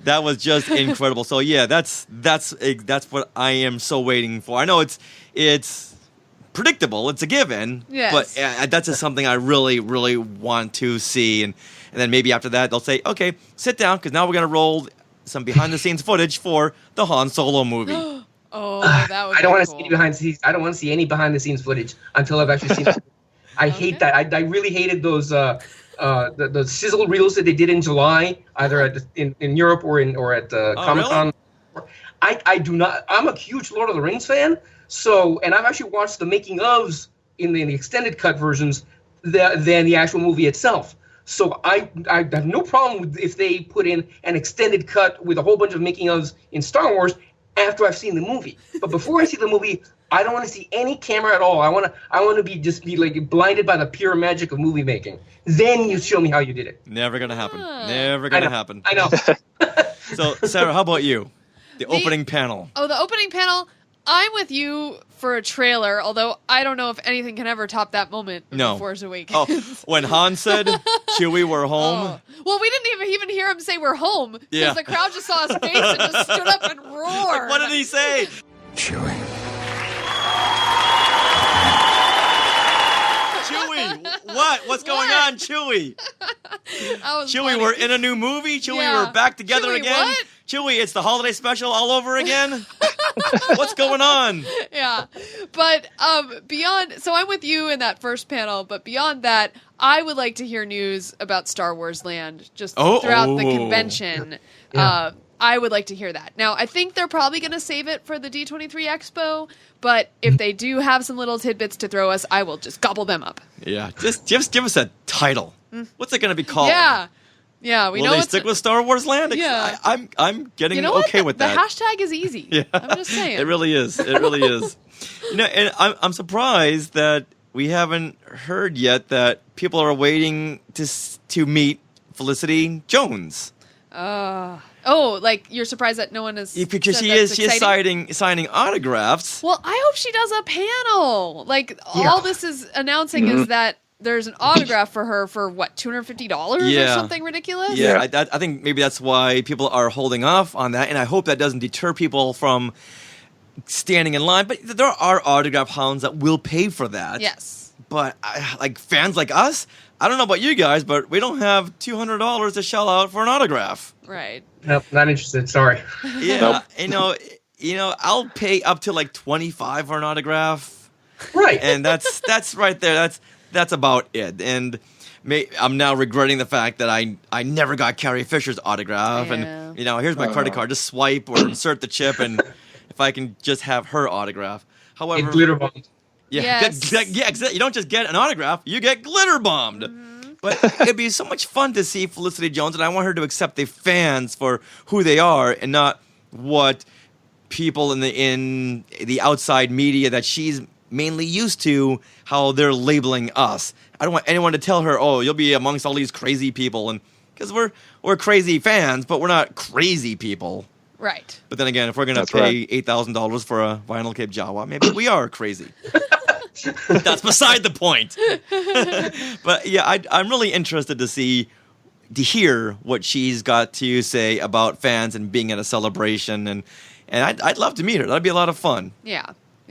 That was just incredible. So yeah, that's what I am so waiting for. I know it's predictable, it's a given, yes. But that's just something I really, really want to see. And then maybe after that they'll say, okay, sit down, because now we're gonna roll some behind the scenes footage for the Han Solo movie. Oh, that would. I don't want to see any behind the scenes. I don't want to see any behind the scenes footage until I've actually seen it. I hate that. I really hated those. The sizzle reels that they did in July, either in Europe or at Comic-Con. Really? I do not. I'm a huge Lord of the Rings fan, and I've actually watched the making ofs in the extended cut versions than the actual movie itself. So I have no problem if they put in an extended cut with a whole bunch of making ofs in Star Wars after I've seen the movie. But before I see the movie, I don't want to see any camera at all. I want to be like blinded by the pure magic of movie making. Then you show me how you did it. Never gonna happen. Never gonna happen. I know. So Sarah, how about you? The opening panel. Oh, the opening panel. I'm with you for a trailer, although I don't know if anything can ever top that moment of The Force Awakens. Oh, when Han said, Chewie, we're home. Oh. Well, we didn't even hear him say we're home, because the crowd just saw his face and just stood up and roared. What did he say? Chewie. What? What's going on, Chewie? Chewie, we're in a new movie? Chewie, we're back together again? What? Chewie, it's the holiday special all over again? What's going on? Yeah. But beyond... So I'm with you in that first panel, but beyond that, I would like to hear news about Star Wars Land just throughout the convention. Yeah. I would like to hear that. Now, I think they're probably going to save it for the D23 Expo, but if they do have some little tidbits to throw us, I will just gobble them up. Yeah, just give us a title. What's it going to be called? Yeah, we Will know they stick with Star Wars Land? Yeah. I'm getting with the that. The hashtag is easy. Yeah. I'm just saying. It really is. It really is. And I'm surprised that we haven't heard yet that people are waiting to meet Felicity Jones. Like you're surprised that no one has. Because said she that's is exciting? signing autographs. Well, I hope she does a panel. All this is announcing is that there's an autograph for her for what, $250 or something ridiculous? Yeah, I think maybe that's why people are holding off on that, and I hope that doesn't deter people from standing in line. But there are autograph hounds that will pay for that. Yes. But fans like us, I don't know about you guys, but we don't have $200 to shell out for an autograph. Right. Nope, not interested. Sorry. Yeah, I'll pay up to $25 for an autograph. Right. And that's right there. That's about it. And I'm now regretting the fact that I never got Carrie Fisher's autograph. Yeah. And here's my credit card. Just swipe or insert the chip, and if I can just have her autograph. However, glitter bombed. Yeah, exactly. You don't just get an autograph; you get glitter bombed. Mm-hmm. But it'd be so much fun to see Felicity Jones, and I want her to accept the fans for who they are, and not what people in the outside media that she's mainly used to, how they're labeling us. I don't want anyone to tell her, "Oh, you'll be amongst all these crazy people," and because we're crazy fans, but we're not crazy people. Right. But then again, if we're going to pay $8,000 for a vinyl Cape Jawa, maybe we are crazy. That's beside the point. But yeah, I'm really interested to hear what she's got to say about fans and being at a celebration, and I'd love to meet her. That'd be a lot of fun. Yeah.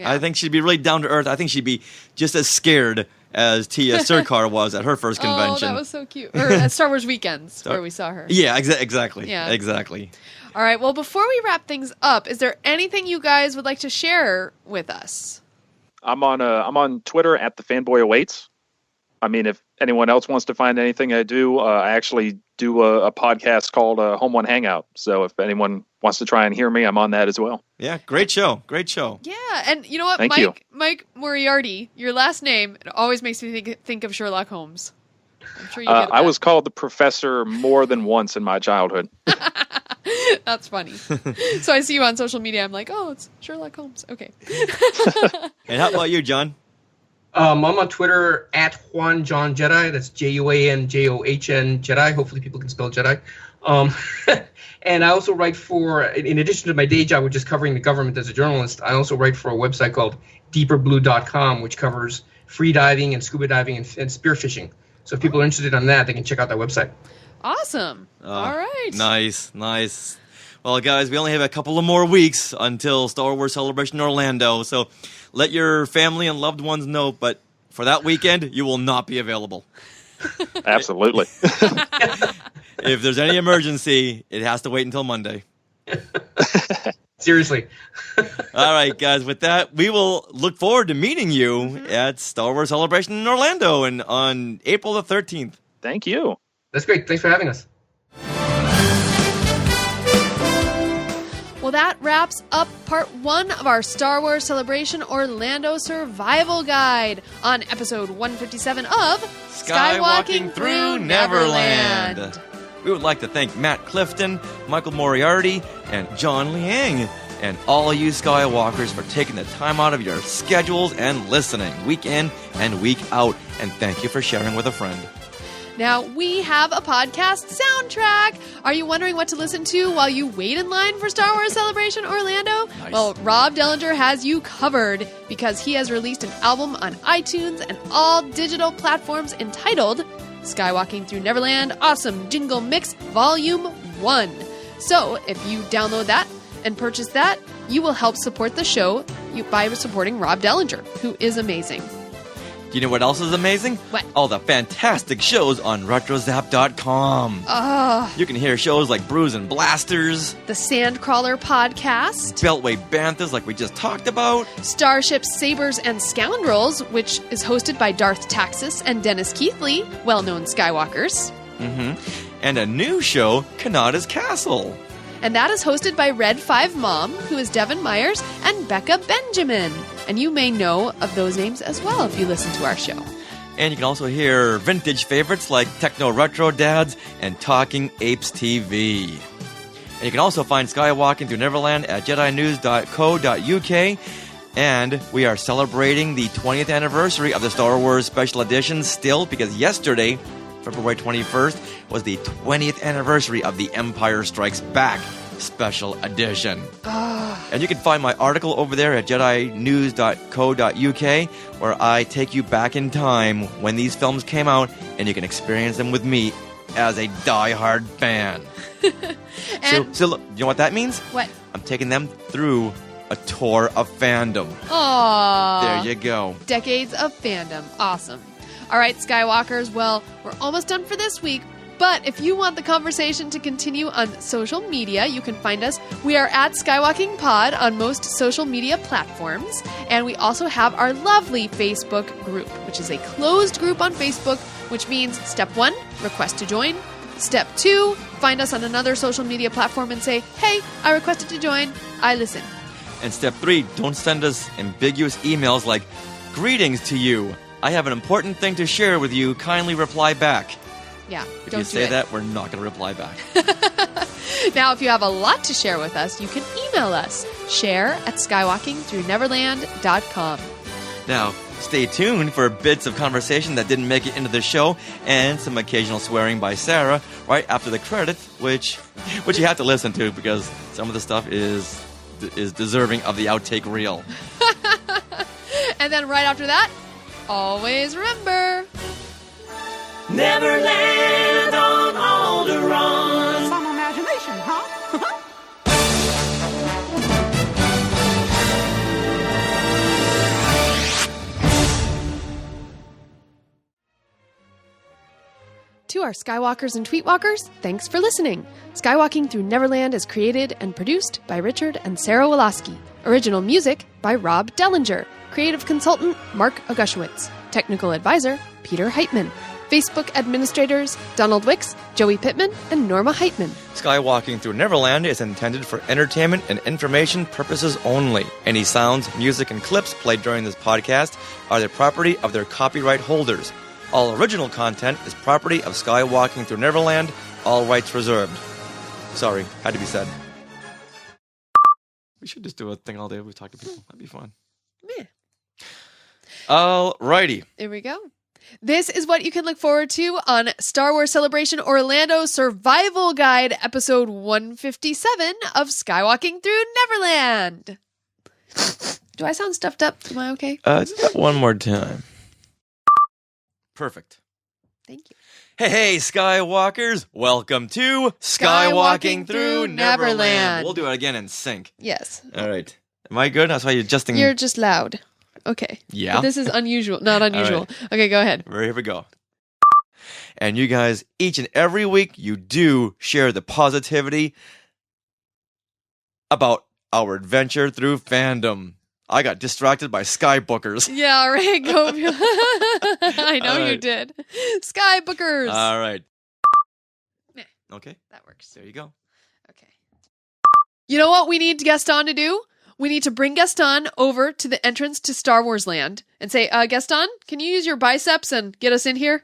I think she'd be really down to earth. I think she'd be just as scared as Tia Sircar was at her first convention. Oh, that was so cute. Or at Star Wars Weekends, where we saw her. Yeah, exactly. Yeah. Exactly. All right, well, before we wrap things up, is there anything you guys would like to share with us? I'm on Twitter at the Fanboy Awaits. I mean, if anyone else wants to find anything I do, I actually do a podcast called Home One Hangout. So if anyone wants to try and hear me, I'm on that as well. Yeah, great show. Yeah, and you know what, Thank you. Mike Moriarty, your last name, it always makes me think of Sherlock Holmes. I'm sure you get that. I was called the Professor more than once in my childhood. That's funny. So I see you on social media. I'm like, oh, it's Sherlock Holmes. Okay. And how about you, John? I'm on Twitter at Juan John Jedi. That's JUANJOHN Jedi. Hopefully people can spell Jedi. And I also write for, in addition to my day job, which is covering the government as a journalist, I also write for a website called deeperblue.com, which covers free diving and scuba diving and spearfishing. So if people are interested in that, they can check out that website. Awesome. All right. Nice. Well, guys, we only have a couple of more weeks until Star Wars Celebration Orlando, so let your family and loved ones know, but for that weekend, you will not be available. Absolutely. If there's any emergency, it has to wait until Monday. Seriously. All right, guys, with that, we will look forward to meeting you at Star Wars Celebration in Orlando and on April the 13th. Thank you. That's great. Thanks for having us. Well, that wraps up part 1 of our Star Wars Celebration Orlando Survival Guide on episode 157 of Skywalking Through Neverland. We would like to thank Matt Clifton, Michael Moriarty, and John Liang, and all you Skywalkers for taking the time out of your schedules and listening week in and week out. And thank you for sharing with a friend. Now, we have a podcast soundtrack. Are you wondering what to listen to while you wait in line for Star Wars Celebration Orlando? Nice. Well, Rob Dellinger has you covered because he has released an album on iTunes and all digital platforms entitled Skywalking Through Neverland Awesome Jingle Mix Volume 1. So, if you download that and purchase that, you will help support the show by supporting Rob Dellinger, who is amazing. Do you know what else is amazing? What? All the fantastic shows on RetroZap.com. You can hear shows like Brews and Blasters, The Sandcrawler Podcast, Beltway Banthas like we just talked about, Starship Sabers and Scoundrels, which is hosted by Darth Taxis and Dennis Keithley, well-known Skywalkers. and a new show, Kanata's Castle. And that is hosted by Red 5 Mom, who is Devin Myers, and Becca Benjamin. And you may know of those names as well if you listen to our show. And you can also hear vintage favorites like Techno Retro Dads and Talking Apes TV. And you can also find Skywalking Through Neverland at JediNews.co.uk. And we are celebrating the 20th anniversary of the Star Wars Special Edition still, because yesterday, February 21st, was the 20th anniversary of the Empire Strikes Back Special Edition. And you can find my article over there at JediNews.co.uk, where I take you back in time when these films came out, and you can experience them with me as a die-hard fan. So look, you know what that means? What? I'm taking them through a tour of fandom. Aww. There you go. Decades of fandom. Awesome. All right, Skywalkers, well, we're almost done for this week, but if you want the conversation to continue on social media, you can find us. We are at Skywalking Pod on most social media platforms, and we also have our lovely Facebook group, which is a closed group on Facebook, which means step 1, request to join. Step 2, find us on another social media platform and say, hey, I requested to join, I listen. And step 3, don't send us ambiguous emails like, greetings to you. I have an important thing to share with you. Kindly reply back. Yeah, if you say that, we're not going to reply back. Now, if you have a lot to share with us, you can email us, share@skywalkingthroughneverland.com. Now, stay tuned for bits of conversation that didn't make it into the show and some occasional swearing by Sarah right after the credits, which you have to listen to because some of the stuff is deserving of the outtake reel. And then right after that, always remember... Neverland on Alderaan. Some imagination, huh? To our Skywalkers and Tweetwalkers, thanks for listening. Skywalking Through Neverland is created and produced by Richard and Sarah Woloski. Original music by Rob Dellinger. Creative consultant Mark Augushowitz. Technical advisor Peter Heitman. Facebook administrators Donald Wicks, Joey Pittman, and Norma Heitman. Skywalking Through Neverland is intended for entertainment and information purposes only. Any sounds, music, and clips played during this podcast are the property of their copyright holders. All original content is property of Skywalking Through Neverland, all rights reserved. Sorry, had to be said. We should just do a thing all day. We talk to people. That'd be fun. Meh. Alrighty. Here we go. This is what you can look forward to on Star Wars Celebration Orlando Survival Guide, episode 157 of Skywalking Through Neverland. Do I sound stuffed up? Am I okay? Just one more time. Perfect. Thank you. Hey, Skywalkers! Welcome to Skywalking Through Neverland. We'll do it again in sync. Yes. All right. Am I good? That's why you're adjusting. You're just loud. Okay. Yeah. But this is unusual. Not unusual. Right. Okay, go ahead. Here we go. And you guys, each and every week, you do share the positivity about our adventure through fandom. I got distracted by Skybookers. Yeah, right. Go. I know Right. you did. Skybookers. All right. Meh. Okay. That works. There you go. Okay. You know what we need Gaston to do? We need to bring Gaston over to the entrance to Star Wars Land and say, Gaston, can you use your biceps and get us in here?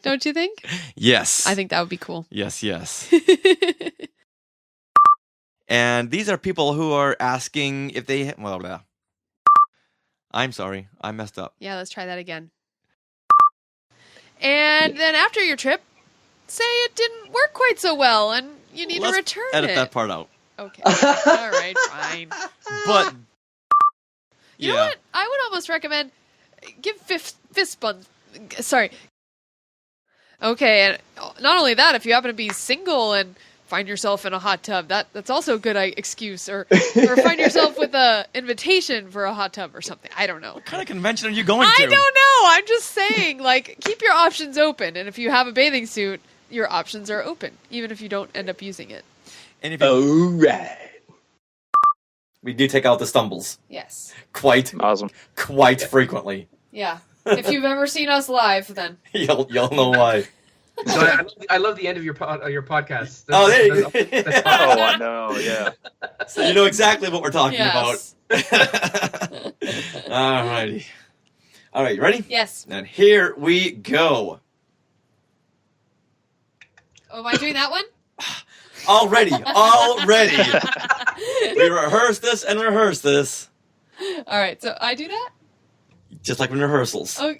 Don't you think? Yes. I think that would be cool. Yes, yes. And these are people who are asking if they... Well, I'm sorry. I messed up. Yeah, let's try that again. And then after your trip, say it didn't work quite so well and you need to return edit it. that part out. Okay. All right, fine. But... You know what? I would almost recommend give fist bumps. Sorry. Okay, and not only that, if you happen to be single and find yourself in a hot tub, that's also a good excuse. Or find yourself with a invitation for a hot tub or something. I don't know. What kind of convention are you going to? I don't know. I'm just saying, keep your options open. And if you have a bathing suit, your options are open, even if you don't end up using it. And if all right. We do take out the stumbles. Yes. Quite awesome. Frequently. Yeah. If you've ever seen us live, then you'll know why. So I love the end of your podcast. There you go. Oh, I know. Yeah. So you know exactly what we're talking Yes. about. All righty. All right, you ready? Yes. And here we go. Oh, am I doing that one? Already. We rehearsed this and rehearsed this. All right, so I do that? Just like in rehearsals. Oh,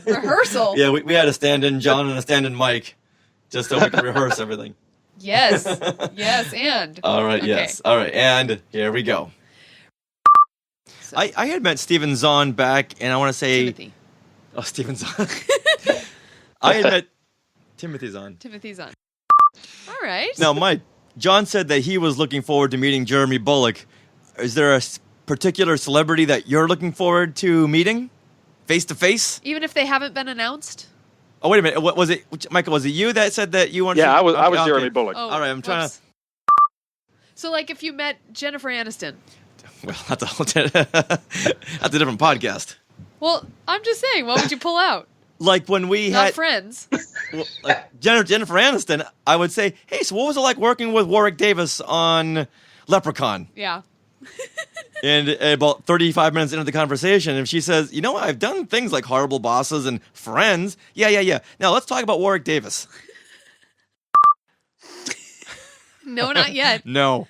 rehearsal? Yeah, we had a stand-in John and a stand-in Mike, just so we could rehearse everything. Yes. Yes, and. All right, Okay. yes. All right, and here we go. So. I had met Stephen Zahn back, and I want to say... Timothy. Oh, Stephen Zahn. I had met Timothy Zahn. Timothy Zahn. All right. Now, Mike, John said that he was looking forward to meeting Jeremy Bullock. Is there a particular celebrity that you're looking forward to meeting? Face-to-face? Even if they haven't been announced? Oh, wait a minute. What was it? Michael, was it you that said that you wanted to... Yeah, I was Jeremy Bullock. Oh, All right, I'm trying to... So, like, if you met Jennifer Aniston. Well, that's a different podcast. Well, I'm just saying, what would you pull out? Like when we Not had... Friends. Well, like Jennifer Aniston, I would say, hey, so what was it like working with Warwick Davis on Leprechaun? Yeah. And about 35 minutes into the conversation, if she says, you know what, I've done things like Horrible Bosses and Friends. Yeah. Now, let's talk about Warwick Davis. No, not yet. No,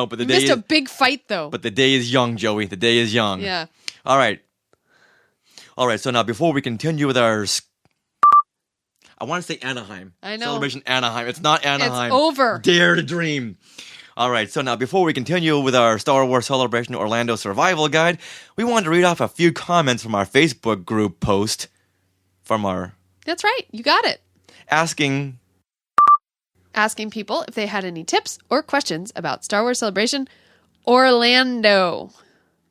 but the You day missed is... a big fight, though. But the day is young, Joey. The day is young. Yeah. All right, so now before we continue with our... I want to say Anaheim. I know. Celebration Anaheim. It's not Anaheim. It's over. Dare to dream. All right, so now before we continue with our Star Wars Celebration Orlando Survival Guide, we wanted to read off a few comments from our Facebook group post from our... That's right. You got it. Asking People if they had any tips or questions about Star Wars Celebration Orlando.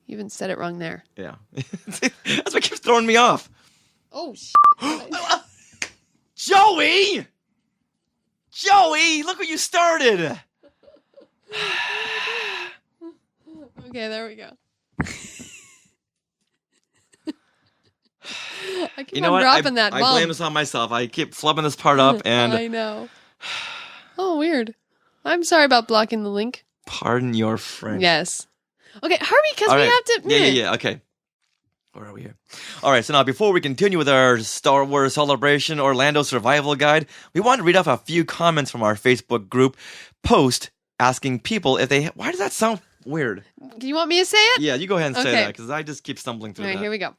You even said it wrong there. Yeah. That's what keeps throwing me off. Oh, shit. Joey, look what you started. Okay, there we go. I keep on dropping that I bomb. blame this on myself. I keep flubbing this part up, and I know. Oh, weird. I'm sorry about blocking the link. Pardon your French. Yes. Okay, hurry, because we have to... Yeah, okay. Where are we here? All right, so now before we continue with our Star Wars Celebration Orlando Survival Guide, we want to read off a few comments from our Facebook group post asking people if they... Why does that sound weird? Do you want me to say it? Yeah, you go ahead and say Okay. that, because I just keep stumbling through All right, that. here we go.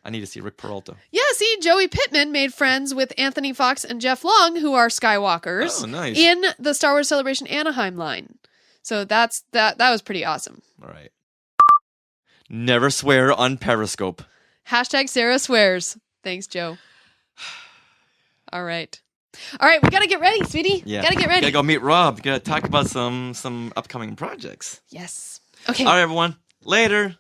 I need to see Rick Peralta. Yeah, see, Joey Pittman made friends with Anthony Fox and Jeff Long, who are Skywalkers, Oh, nice. in the Star Wars Celebration Anaheim line. So that was pretty awesome. All right. Never swear on Periscope. Hashtag Sarah swears. Thanks, Joe. All right, we gotta get ready, sweetie. Yeah. Gotta get ready. Gotta go meet Rob. Gotta talk about some upcoming projects. Yes. Okay. All right, everyone. Later.